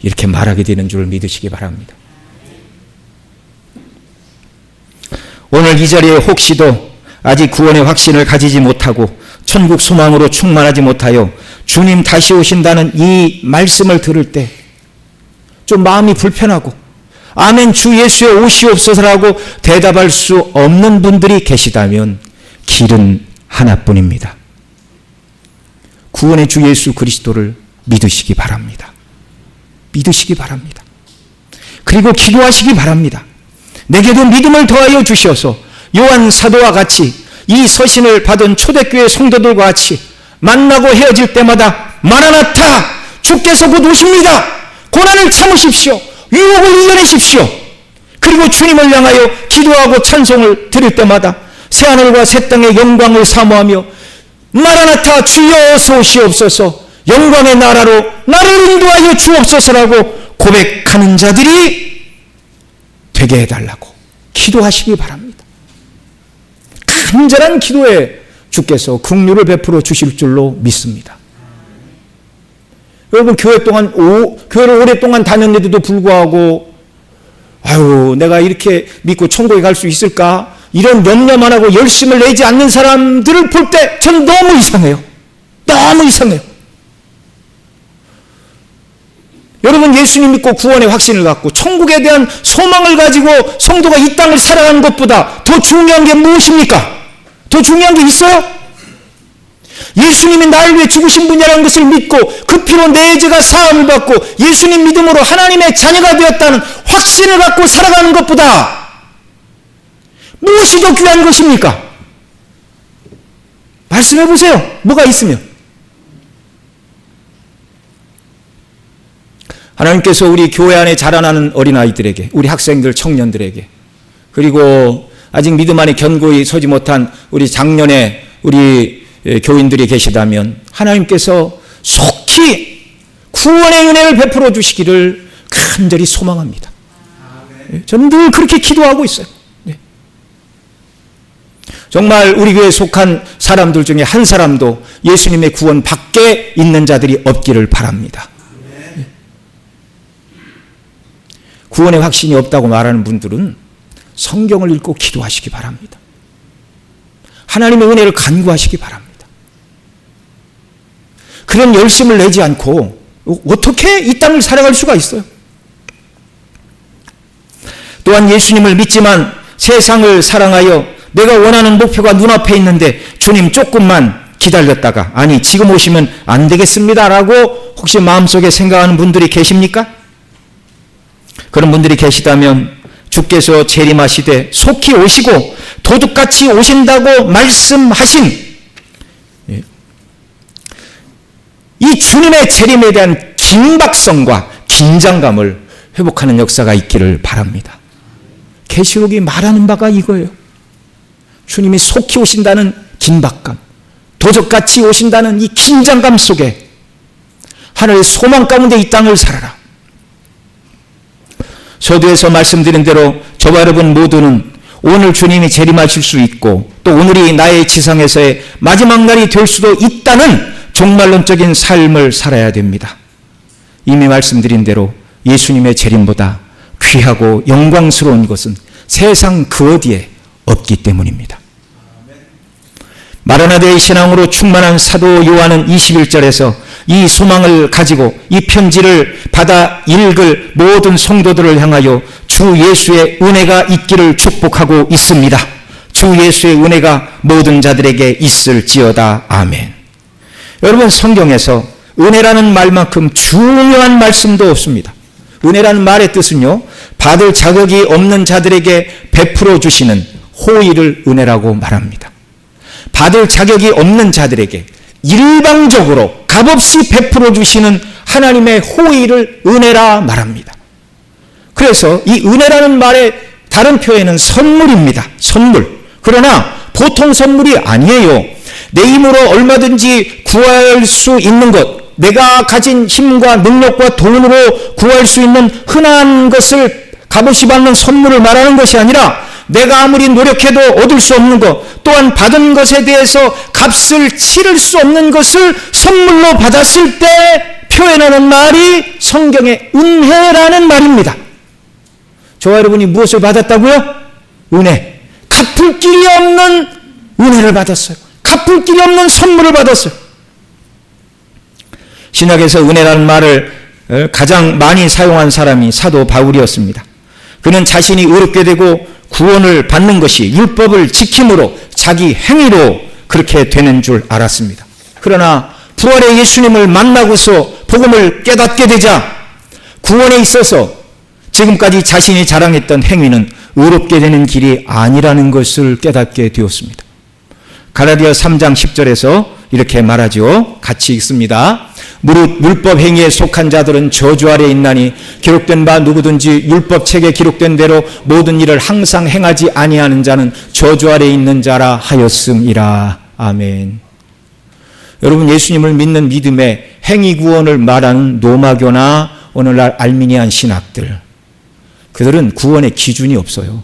이렇게 말하게 되는 줄 믿으시기 바랍니다. 오늘 이 자리에 혹시도 아직 구원의 확신을 가지지 못하고 천국 소망으로 충만하지 못하여 주님 다시 오신다는 이 말씀을 들을 때 좀 마음이 불편하고 아멘 주 예수의 오시옵소서라고 대답할 수 없는 분들이 계시다면 길은 하나뿐입니다. 구원의 주 예수 그리스도를 믿으시기 바랍니다. 믿으시기 바랍니다. 그리고 기도하시기 바랍니다. 내게도 믿음을 더하여 주셔서 요한 사도와 같이 이 서신을 받은 초대교회 성도들과 같이 만나고 헤어질 때마다 마라나타 주께서 곧 오십니다. 고난을 참으십시오. 유혹을 이겨내십시오. 그리고 주님을 향하여 기도하고 찬송을 드릴 때마다 새하늘과 새 땅의 영광을 사모하며 마라나타 주여 어서 오시옵소서 영광의 나라로 나를 인도하여 주옵소서라고 고백하는 자들이 되게 해달라고 기도하시기 바랍니다. 간절한 기도에 주께서 긍휼을 베풀어 주실 줄로 믿습니다. 여러분 교회를 오랫동안 다녔는데도 불구하고 아유 내가 이렇게 믿고 천국에 갈 수 있을까? 이런 염려만 하고 열심을 내지 않는 사람들을 볼 때 저는 너무 이상해요. 너무 이상해요. 여러분 예수님 믿고 구원의 확신을 갖고 천국에 대한 소망을 가지고 성도가 이 땅을 살아가는 것보다 더 중요한 게 무엇입니까? 더 중요한 게 있어요? 예수님이 나를 위해 죽으신 분이라는 것을 믿고 그 피로 내 죄가 사함을 받고 예수님 믿음으로 하나님의 자녀가 되었다는 확신을 갖고 살아가는 것보다 무엇이 더 귀한 것입니까? 말씀해 보세요. 뭐가 있으면. 하나님께서 우리 교회 안에 자라나는 어린아이들에게, 우리 학생들, 청년들에게, 그리고 아직 믿음 안에 견고히 서지 못한 우리 작년에 우리 교인들이 계시다면 하나님께서 속히 구원의 은혜를 베풀어 주시기를 간절히 소망합니다. 저는 늘 그렇게 기도하고 있어요. 정말 우리 교회에 속한 사람들 중에 한 사람도 예수님의 구원 밖에 있는 자들이 없기를 바랍니다. 구원의 확신이 없다고 말하는 분들은 성경을 읽고 기도하시기 바랍니다. 하나님의 은혜를 간구하시기 바랍니다. 그런 열심을 내지 않고 어떻게 이 땅을 살아갈 수가 있어요? 또한 예수님을 믿지만 세상을 사랑하여 내가 원하는 목표가 눈앞에 있는데 주님 조금만 기다렸다가 아니 지금 오시면 안 되겠습니다라고 혹시 마음속에 생각하는 분들이 계십니까? 그런 분들이 계시다면 주께서 재림하시되 속히 오시고 도둑같이 오신다고 말씀하신 이 주님의 재림에 대한 긴박성과 긴장감을 회복하는 역사가 있기를 바랍니다. 계시록이 말하는 바가 이거예요. 주님이 속히 오신다는 긴박감, 도적같이 오신다는 이 긴장감 속에 하늘의 소망 가운데 이 땅을 살아라. 서두에서 말씀드린 대로 저와 여러분 모두는 오늘 주님이 재림하실 수 있고 또 오늘이 나의 지상에서의 마지막 날이 될 수도 있다는 종말론적인 삶을 살아야 됩니다. 이미 말씀드린 대로 예수님의 재림보다 귀하고 영광스러운 것은 세상 그 어디에 없기 때문입니다. 마라나다의 신앙으로 충만한 사도 요한은 21절에서 이 소망을 가지고 이 편지를 받아 읽을 모든 성도들을 향하여 주 예수의 은혜가 있기를 축복하고 있습니다. 주 예수의 은혜가 모든 자들에게 있을지어다. 아멘. 여러분 성경에서 은혜라는 말만큼 중요한 말씀도 없습니다. 은혜라는 말의 뜻은요, 받을 자격이 없는 자들에게 베풀어 주시는 호의를 은혜라고 말합니다. 받을 자격이 없는 자들에게 일방적으로 값없이 베풀어 주시는 하나님의 호의를 은혜라 말합니다. 그래서 이 은혜라는 말의 다른 표현은 선물입니다. 선물. 그러나 보통 선물이 아니에요. 내 힘으로 얼마든지 구할 수 있는 것, 내가 가진 힘과 능력과 돈으로 구할 수 있는 흔한 것을 값없이 받는 선물을 말하는 것이 아니라 내가 아무리 노력해도 얻을 수 없는 것, 또한 받은 것에 대해서 값을 치를 수 없는 것을 선물로 받았을 때 표현하는 말이 성경의 은혜라는 말입니다. 저와 여러분이 무엇을 받았다고요? 은혜. 갚을 길이 없는 은혜를 받았어요. 갚을 길이 없는 선물을 받았어요. 신약에서 은혜라는 말을 가장 많이 사용한 사람이 사도 바울이었습니다. 그는 자신이 의롭게 되고 구원을 받는 것이 율법을 지킴으로 자기 행위로 그렇게 되는 줄 알았습니다. 그러나 부활의 예수님을 만나고서 복음을 깨닫게 되자 구원에 있어서 지금까지 자신이 자랑했던 행위는 의롭게 되는 길이 아니라는 것을 깨닫게 되었습니다. 갈라디아 3장 10절에서 이렇게 말하죠. 같이 읽습니다. 무릇 율법 행위에 속한 자들은 저주 아래 있나니 기록된 바 누구든지 율법책에 기록된 대로 모든 일을 항상 행하지 아니하는 자는 저주 아래 있는 자라 하였음이라. 아멘. 여러분, 예수님을 믿는 믿음의 행위 구원을 말하는 노마교나 오늘날 알미니안 신학들, 그들은 구원의 기준이 없어요.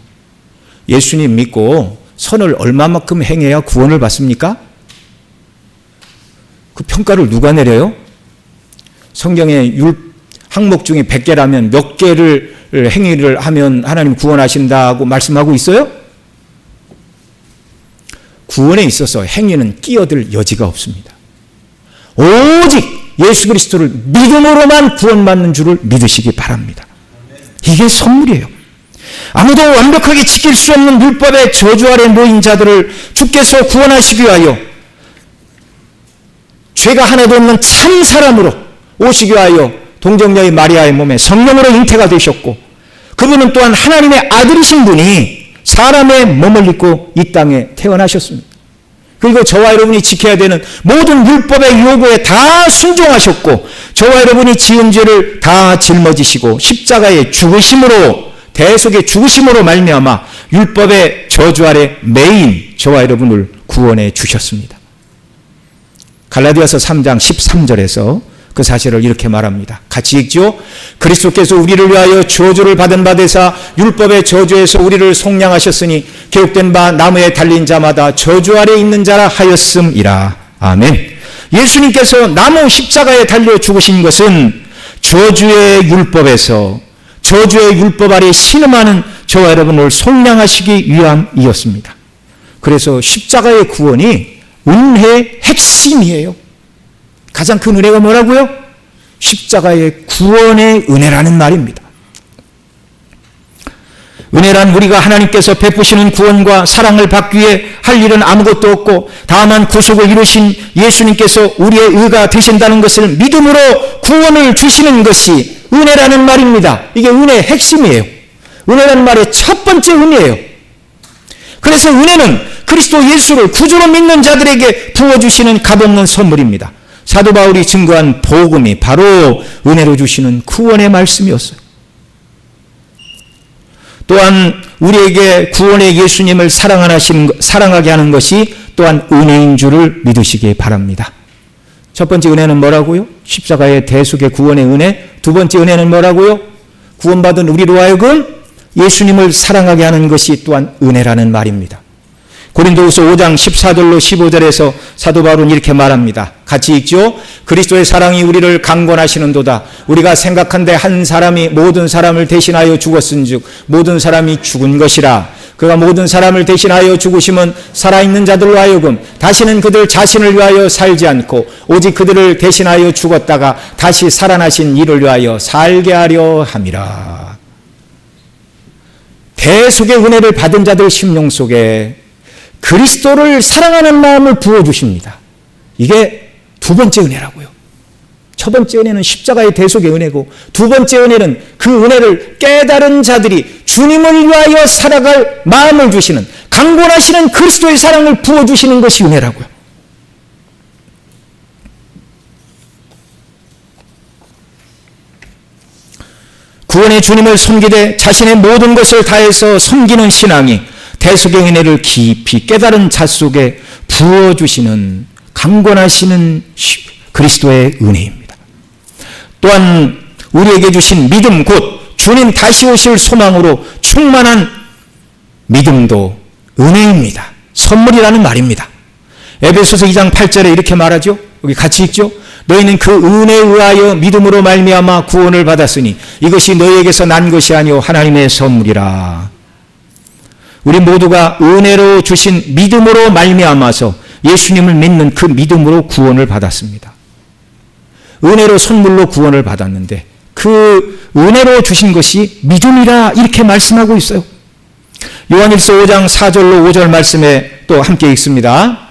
예수님 믿고 선을 얼마만큼 행해야 구원을 받습니까? 그 평가를 누가 내려요? 성경의 항목 중에 100개라면 몇 개를 행위를 하면 하나님 구원하신다고 말씀하고 있어요? 구원에 있어서 행위는 끼어들 여지가 없습니다. 오직 예수 그리스도를 믿음으로만 구원받는 줄을 믿으시기 바랍니다. 이게 선물이에요. 아무도 완벽하게 지킬 수 없는 율법의 저주 아래 놓인 자들을 주께서 구원하시기 위하여 죄가 하나도 없는 참 사람으로 오시기 위하여 동정녀의 마리아의 몸에 성령으로 잉태가 되셨고, 그분은 또한 하나님의 아들이신 분이 사람의 몸을 입고 이 땅에 태어나셨습니다. 그리고 저와 여러분이 지켜야 되는 모든 율법의 요구에 다 순종하셨고, 저와 여러분이 지은 죄를 다 짊어지시고 십자가의 죽으심으로, 대속의 죽으심으로 말미암아 율법의 저주 아래 매인 저와 여러분을 구원해 주셨습니다. 갈라디아서 3장 13절에서 그 사실을 이렇게 말합니다. 같이 읽죠. 그리스도께서 우리를 위하여 저주를 받은 바 되사 율법의 저주에서 우리를 속량하셨으니 기록된 바 나무에 달린 자마다 저주 아래 있는 자라 하였음이라. 아멘. 예수님께서 나무 십자가에 달려 죽으신 것은 저주의 율법에서, 저주의 율법 아래 신음하는 저와 여러분을 속량하시기 위함이었습니다. 그래서 십자가의 구원이 은혜의 핵심이에요. 가장 큰 은혜가 뭐라고요? 십자가의 구원의 은혜라는 말입니다. 은혜란 우리가 하나님께서 베푸시는 구원과 사랑을 받기 위해 할 일은 아무것도 없고 다만 구속을 이루신 예수님께서 우리의 의가 되신다는 것을 믿음으로 구원을 주시는 것이 은혜라는 말입니다. 이게 은혜의 핵심이에요. 은혜라는 말의 첫 번째 의미예요. 그래서 은혜는 그리스도 예수를 구주로 믿는 자들에게 부어주시는 값없는 선물입니다. 사도 바울이 증거한 복음이 바로 은혜로 주시는 구원의 말씀이었어요. 또한 우리에게 구원의 예수님을 사랑하게 하는 것이 또한 은혜인 줄을 믿으시기 바랍니다. 첫 번째 은혜는 뭐라고요? 십자가의 대속의 구원의 은혜. 두 번째 은혜는 뭐라고요? 구원받은 우리로 하여금 예수님을 사랑하게 하는 것이 또한 은혜라는 말입니다. 고린도후서 5장 14절로 15절에서 사도 바울은 이렇게 말합니다. 같이 읽죠. 그리스도의 사랑이 우리를 강권하시는도다. 우리가 생각한데 한 사람이 모든 사람을 대신하여 죽었은즉 모든 사람이 죽은 것이라. 그가 모든 사람을 대신하여 죽으심은 살아있는 자들로 하여금 다시는 그들 자신을 위하여 살지 않고 오직 그들을 대신하여 죽었다가 다시 살아나신 이를 위하여 살게 하려 함이라. 대속의 은혜를 받은 자들 심령 속에 그리스도를 사랑하는 마음을 부어주십니다. 이게 두 번째 은혜라고요. 첫 번째 은혜는 십자가의 대속의 은혜고, 두 번째 은혜는 그 은혜를 깨달은 자들이 주님을 위하여 살아갈 마음을 주시는, 강권하시는 그리스도의 사랑을 부어주시는 것이 은혜라고요. 구원의 주님을 섬기되 자신의 모든 것을 다해서 섬기는 신앙이 대속의 은혜를 깊이 깨달은 자 속에 부어주시는 강권하시는 그리스도의 은혜입니다. 또한 우리에게 주신 믿음, 곧 주님 다시 오실 소망으로 충만한 믿음도 은혜입니다. 선물이라는 말입니다. 에베소서 2장 8절에 이렇게 말하죠. 여기 같이 읽죠. 너희는 그 은혜에 의하여 믿음으로 말미암아 구원을 받았으니 이것이 너희에게서 난 것이 아니요 하나님의 선물이라. 우리 모두가 은혜로 주신 믿음으로 말미암아서 예수님을 믿는 그 믿음으로 구원을 받았습니다. 은혜로 선물로 구원을 받았는데 그 은혜로 주신 것이 믿음이라 이렇게 말씀하고 있어요. 요한일서 5장 4절로 5절 말씀에 또 함께 읽습니다.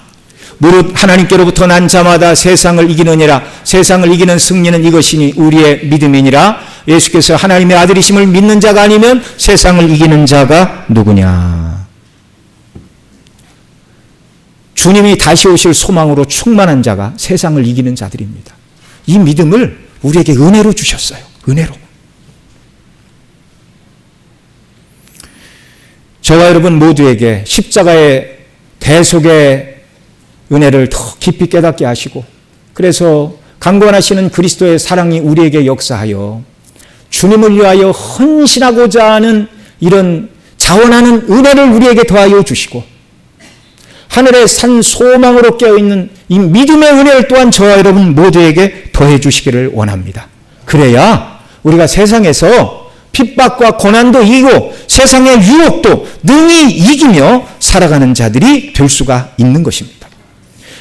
무릇 하나님께로부터 난 자마다 세상을 이기느니라. 세상을 이기는 승리는 이것이니 우리의 믿음이니라. 예수께서 하나님의 아들이심을 믿는 자가 아니면 세상을 이기는 자가 누구냐. 주님이 다시 오실 소망으로 충만한 자가 세상을 이기는 자들입니다. 이 믿음을 우리에게 은혜로 주셨어요. 은혜로. 저와 여러분 모두에게 십자가의 대속의 은혜를 더 깊이 깨닫게 하시고, 그래서 강권하시는 그리스도의 사랑이 우리에게 역사하여 주님을 위하여 헌신하고자 하는 이런 자원하는 은혜를 우리에게 더하여 주시고, 하늘의 산 소망으로 깨어있는 이 믿음의 은혜를 또한 저와 여러분 모두에게 더해 주시기를 원합니다. 그래야 우리가 세상에서 핍박과 고난도 이기고 세상의 유혹도 능히 이기며 살아가는 자들이 될 수가 있는 것입니다.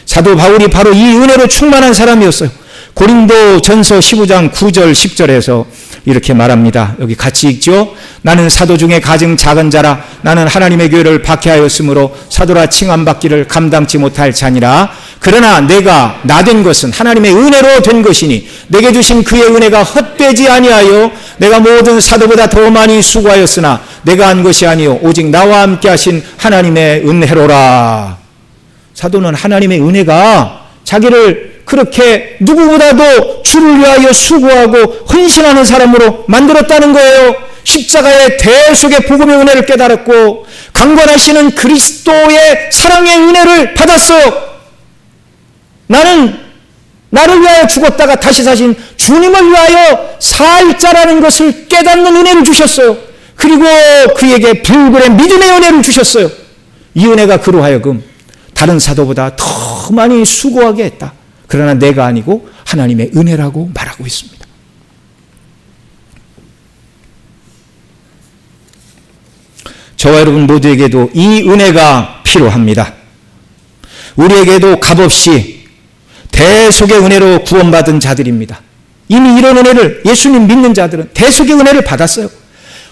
사도 바울이 바로 이 은혜로 충만한 사람이었어요. 고린도 전서 15장 9절 10절에서 이렇게 말합니다. 여기 같이 읽죠. 나는 사도 중에 가장 작은 자라. 나는 하나님의 교회를 박해하였으므로 사도라 칭함받기를 감당치 못할 자니라. 그러나 내가 나 된 것은 하나님의 은혜로 된 것이니 내게 주신 그의 은혜가 헛되지 아니하여 내가 모든 사도보다 더 많이 수고하였으나 내가 한 것이 아니요 오직 나와 함께 하신 하나님의 은혜로라. 사도는 하나님의 은혜가 자기를 그렇게 누구보다도 주를 위하여 수고하고 헌신하는 사람으로 만들었다는 거예요. 십자가의 대속의 복음의 은혜를 깨달았고 강권하시는 그리스도의 사랑의 은혜를 받았어요. 나는 나를 위하여 죽었다가 다시 사신 주님을 위하여 살 자라는 것을 깨닫는 은혜를 주셨어요. 그리고 그에게 불굴의 믿음의 은혜를 주셨어요. 이 은혜가 그로 하여금 다른 사도보다 더 많이 수고하게 했다. 그러나 내가 아니고 하나님의 은혜라고 말하고 있습니다. 저와 여러분 모두에게도 이 은혜가 필요합니다. 우리에게도 값없이 대속의 은혜로 구원받은 자들입니다. 이미 이런 은혜를 예수님 믿는 자들은 대속의 은혜를 받았어요.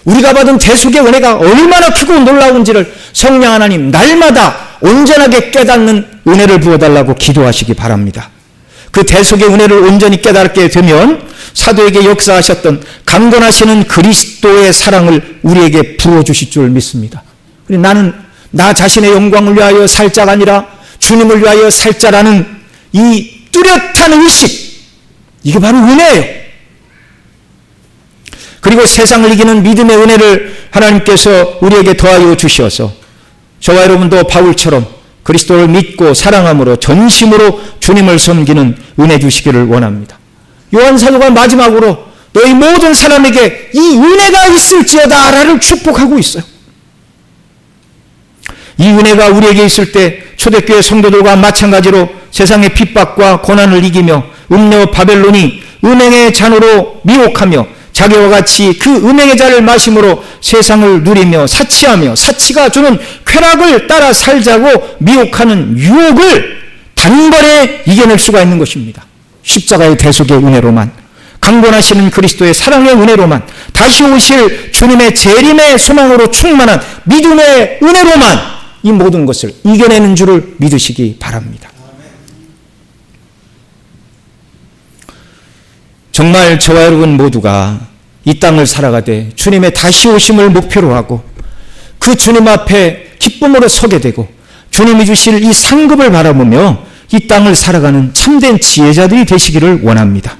우리가 받은 대속의 은혜가 얼마나 크고 놀라운지를 성령 하나님 날마다 온전하게 깨닫는 은혜를 부어달라고 기도하시기 바랍니다. 그 대속의 은혜를 온전히 깨닫게 되면 사도에게 역사하셨던 강권하시는 그리스도의 사랑을 우리에게 부어주실 줄 믿습니다. 나는 나 자신의 영광을 위하여 살 자가 아니라 주님을 위하여 살 자라는 이 뚜렷한 의식, 이게 바로 은혜예요. 그리고 세상을 이기는 믿음의 은혜를 하나님께서 우리에게 더하여 주셔서 저와 여러분도 바울처럼 그리스도를 믿고 사랑함으로 전심으로 주님을 섬기는 은혜 주시기를 원합니다. 요한 사도가 마지막으로 너희 모든 사람에게 이 은혜가 있을지어다라를 축복하고 있어요. 이 은혜가 우리에게 있을 때 초대교회 성도들과 마찬가지로 세상의 핍박과 고난을 이기며 음녀 바벨론이 은행의 잔으로 미혹하며 자기와 같이 그 은행의 잔을 마심으로 세상을 누리며 사치하며 사치가 주는 쾌락을 따라 살자고 미혹하는 유혹을 단번에 이겨낼 수가 있는 것입니다. 십자가의 대속의 은혜로만, 강권하시는 그리스도의 사랑의 은혜로만, 다시 오실 주님의 재림의 소망으로 충만한 믿음의 은혜로만 이 모든 것을 이겨내는 줄을 믿으시기 바랍니다. 정말 저와 여러분 모두가 이 땅을 살아가되 주님의 다시 오심을 목표로 하고 그 주님 앞에 기쁨으로 서게 되고 주님이 주실 이 상급을 바라보며 이 땅을 살아가는 참된 지혜자들이 되시기를 원합니다.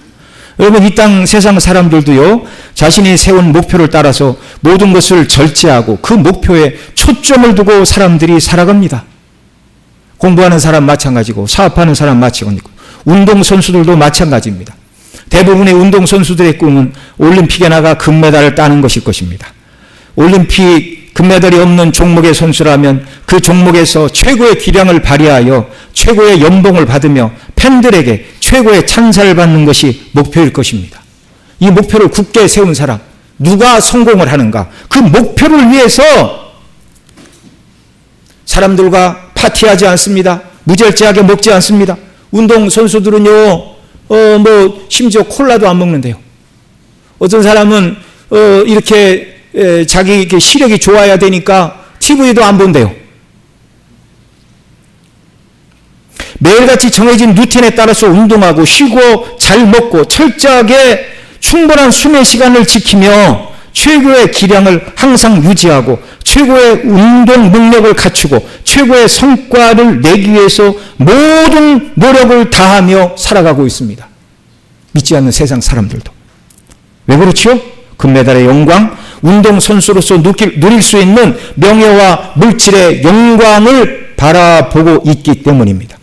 여러분, 이 땅 세상 사람들도요, 자신이 세운 목표를 따라서 모든 것을 절제하고 그 목표에 초점을 두고 사람들이 살아갑니다. 공부하는 사람 마찬가지고 사업하는 사람 마찬가지고 운동선수들도 마찬가지입니다. 대부분의 운동선수들의 꿈은 올림픽에 나가 금메달을 따는 것일 것입니다. 올림픽 금메달이 없는 종목의 선수라면 그 종목에서 최고의 기량을 발휘하여 최고의 연봉을 받으며 팬들에게 최고의 찬사를 받는 것이 목표일 것입니다. 이 목표를 굳게 세운 사람, 누가 성공을 하는가? 그 목표를 위해서 사람들과 파티하지 않습니다. 무절제하게 먹지 않습니다. 운동선수들은요, 심지어 콜라도 안 먹는데요. 어떤 사람은, 자기 시력이 좋아야 되니까 TV도 안 본대요. 매일같이 정해진 루틴에 따라서 운동하고 쉬고 잘 먹고 철저하게 충분한 수면 시간을 지키며 최고의 기량을 항상 유지하고 최고의 운동 능력을 갖추고 최고의 성과를 내기 위해서 모든 노력을 다하며 살아가고 있습니다. 믿지 않는 세상 사람들도. 왜 그렇지요? 금메달의 영광, 운동선수로서 누릴 수 있는 명예와 물질의 영광을 바라보고 있기 때문입니다.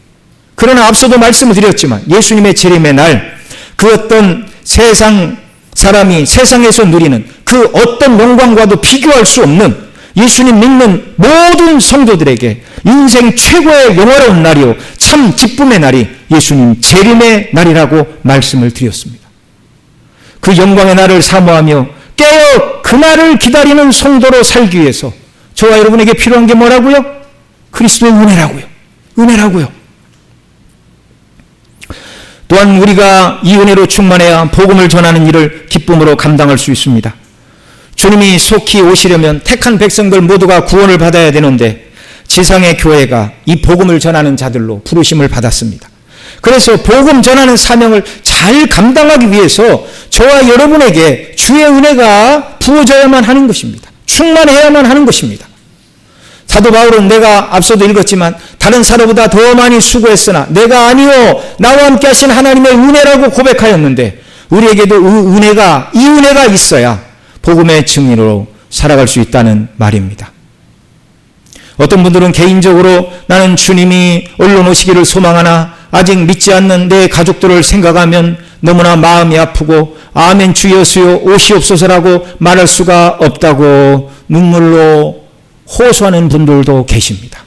그러나 앞서도 말씀을 드렸지만 예수님의 재림의 날 그 어떤 세상 사람이 세상에서 누리는 그 어떤 영광과도 비교할 수 없는 예수님 믿는 모든 성도들에게 인생 최고의 영화로운 날이요 참 기쁨의 날이 예수님 재림의 날이라고 말씀을 드렸습니다. 그 영광의 날을 사모하며 깨어 그 날을 기다리는 성도로 살기 위해서 저와 여러분에게 필요한 게 뭐라고요? 그리스도의 은혜라고요. 은혜라고요. 또한 우리가 이 은혜로 충만해야 복음을 전하는 일을 기쁨으로 감당할 수 있습니다. 주님이 속히 오시려면 택한 백성들 모두가 구원을 받아야 되는데 지상의 교회가 이 복음을 전하는 자들로 부르심을 받았습니다. 그래서 복음 전하는 사명을 잘 감당하기 위해서 저와 여러분에게 주의 은혜가 부어져야만 하는 것입니다. 충만해야만 하는 것입니다. 사도 바울은 내가 앞서도 읽었지만 다른 사람보다 더 많이 수고했으나 내가 아니요 나와 함께 하신 하나님의 은혜라고 고백하였는데 우리에게도 이 은혜가 있어야 복음의 증인으로 살아갈 수 있다는 말입니다. 어떤 분들은 개인적으로 나는 주님이 얼른 오시기를 소망하나 아직 믿지 않는 내 가족들을 생각하면 너무나 마음이 아프고 아멘 주 예수여 오시옵소서라고 말할 수가 없다고 눈물로 호소하는 분들도 계십니다.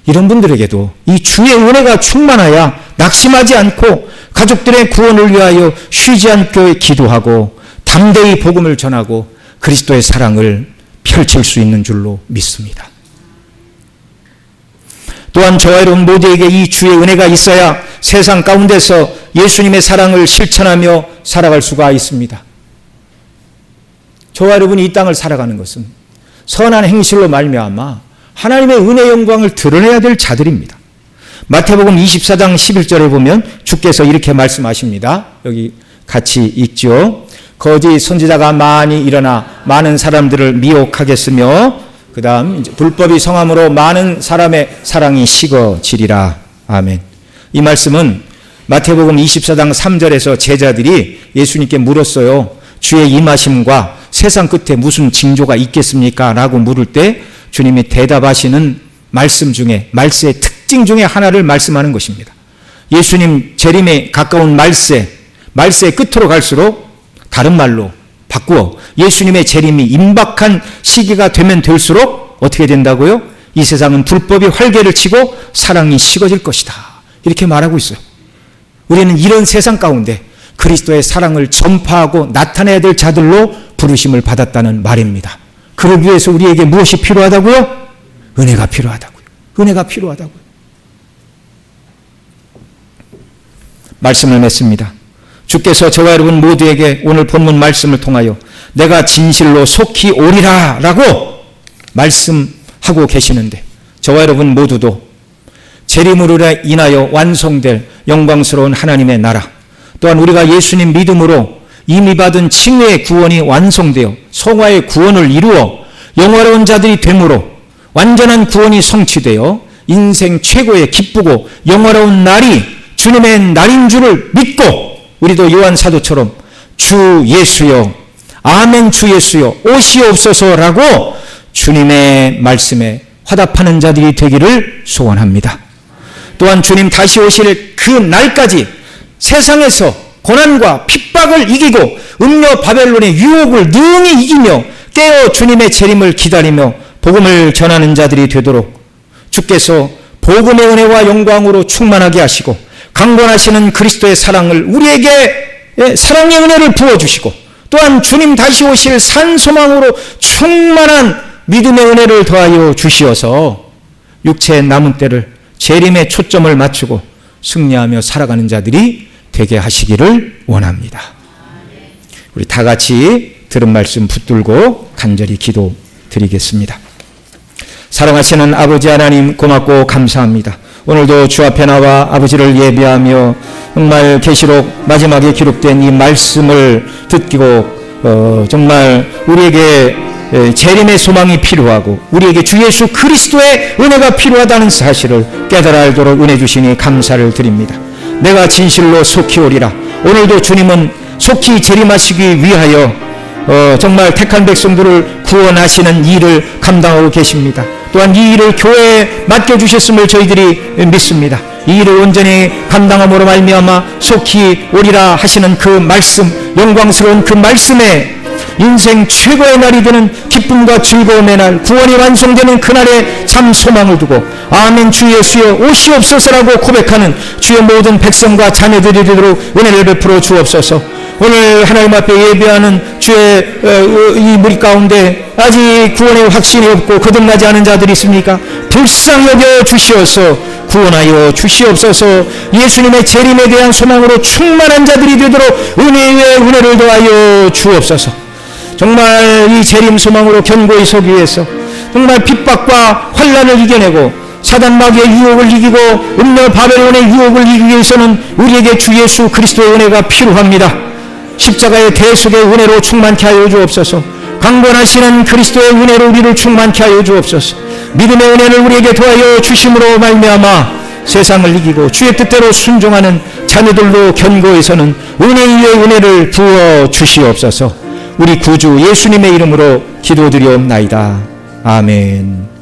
이런 분들에게도 이 주의 은혜가 충만하여 낙심하지 않고 가족들의 구원을 위하여 쉬지 않고 기도하고 담대히 복음을 전하고 그리스도의 사랑을 펼칠 수 있는 줄로 믿습니다. 또한 저와 여러분 모두에게 이 주의 은혜가 있어야 세상 가운데서 예수님의 사랑을 실천하며 살아갈 수가 있습니다. 저와 여러분이 이 땅을 살아가는 것은 선한 행실로 말미암아 하나님의 은혜 영광을 드러내야 될 자들입니다. 마태복음 24장 11절에 보면 주께서 이렇게 말씀하십니다. 여기 같이 읽죠. 거짓 선지자가 많이 일어나 많은 사람들을 미혹하겠으며 그 다음 불법이 성함으로 많은 사람의 사랑이 식어지리라. 아멘. 이 말씀은 마태복음 24장 3절에서 제자들이 예수님께 물었어요. 주의 임하심과 세상 끝에 무슨 징조가 있겠습니까? 라고 물을 때 주님이 대답하시는 말씀 중에 말세의 특징 중에 하나를 말씀하는 것입니다. 예수님 재림에 가까운 말세의 끝으로 갈수록 다른 말로 바꾸어 예수님의 재림이 임박한 시기가 되면 될수록 어떻게 된다고요? 이 세상은 불법이 활개를 치고 사랑이 식어질 것이다. 이렇게 말하고 있어요. 우리는 이런 세상 가운데 그리스도의 사랑을 전파하고 나타내야 될 자들로 부르심을 받았다는 말입니다. 그를 위해서 우리에게 무엇이 필요하다고요? 은혜가 필요하다고요. 은혜가 필요하다고요. 말씀을 맺습니다. 주께서 저와 여러분 모두에게 오늘 본문 말씀을 통하여 내가 진실로 속히 오리라 라고 말씀하고 계시는데 저와 여러분 모두도 재림으로 인하여 완성될 영광스러운 하나님의 나라 또한 우리가 예수님 믿음으로 이미 받은 칭의의 구원이 완성되어 성화의 구원을 이루어 영화로운 자들이 되므로 완전한 구원이 성취되어 인생 최고의 기쁘고 영화로운 날이 주님의 날인 줄을 믿고 우리도 요한 사도처럼 주 예수여, 아멘 주 예수여, 오시옵소서라고 주님의 말씀에 화답하는 자들이 되기를 소원합니다. 또한 주님 다시 오실 그 날까지 세상에서 고난과 핍박을 이기고 음녀 바벨론의 유혹을 능히 이기며 깨어 주님의 재림을 기다리며 복음을 전하는 자들이 되도록 주께서 복음의 은혜와 영광으로 충만하게 하시고 강권하시는 그리스도의 사랑을 우리에게 사랑의 은혜를 부어주시고 또한 주님 다시 오실 산 소망으로 충만한 믿음의 은혜를 더하여 주시어서 육체의 남은 때를 재림에 초점을 맞추고 승리하며 살아가는 자들이 되게 하시기를 원합니다. 우리 다 같이 들은 말씀 붙들고 간절히 기도드리겠습니다. 사랑하시는 아버지 하나님, 고맙고 감사합니다. 오늘도 주 앞에 나와 아버지를 예배하며 정말 계시록 마지막에 기록된 이 말씀을 듣고 정말 우리에게 재림의 소망이 필요하고 우리에게 주 예수 그리스도의 은혜가 필요하다는 사실을 깨달아 알도록 은혜 주시니 감사를 드립니다. 내가 진실로 속히 오리라. 오늘도 주님은 속히 재림하시기 위하여 정말 택한 백성들을 구원하시는 일을 감당하고 계십니다. 또한 이 일을 교회에 맡겨주셨음을 저희들이 믿습니다. 이 일을 온전히 감당함으로 말미암아 속히 오리라 하시는 그 말씀, 영광스러운 그 말씀에 인생 최고의 날이 되는 기쁨과 즐거움의 날, 구원이 완성되는 그날에 참 소망을 두고 아멘 주 예수여 오시옵소서라고 고백하는 주의 모든 백성과 자녀들이 되도록 은혜를 베풀어 주옵소서. 오늘 하나님 앞에 예배하는 주의 이 무리 가운데 아직 구원의 확신이 없고 거듭나지 않은 자들이 있습니까? 불쌍히 여겨 주시어서 구원하여 주시옵소서. 예수님의 재림에 대한 소망으로 충만한 자들이 되도록 은혜 위에 은혜를 더하여 주옵소서. 정말 이 재림 소망으로 견고히 서기 위해서 정말 핍박과 환난을 이겨내고 사단 마귀의 유혹을 이기고 음녀 바벨론의 유혹을 이기기 위해서는 우리에게 주 예수 그리스도의 은혜가 필요합니다. 십자가의 대속의 은혜로 충만케 하여 주옵소서. 강권하시는 그리스도의 은혜로 우리를 충만케 하여 주옵소서. 믿음의 은혜를 우리에게 더하여 주심으로 말미암아 세상을 이기고 주의 뜻대로 순종하는 자녀들로 견고해서는 은혜 위에 은혜를 부어 주시옵소서. 우리 구주 예수님의 이름으로 기도드리옵나이다. 아멘.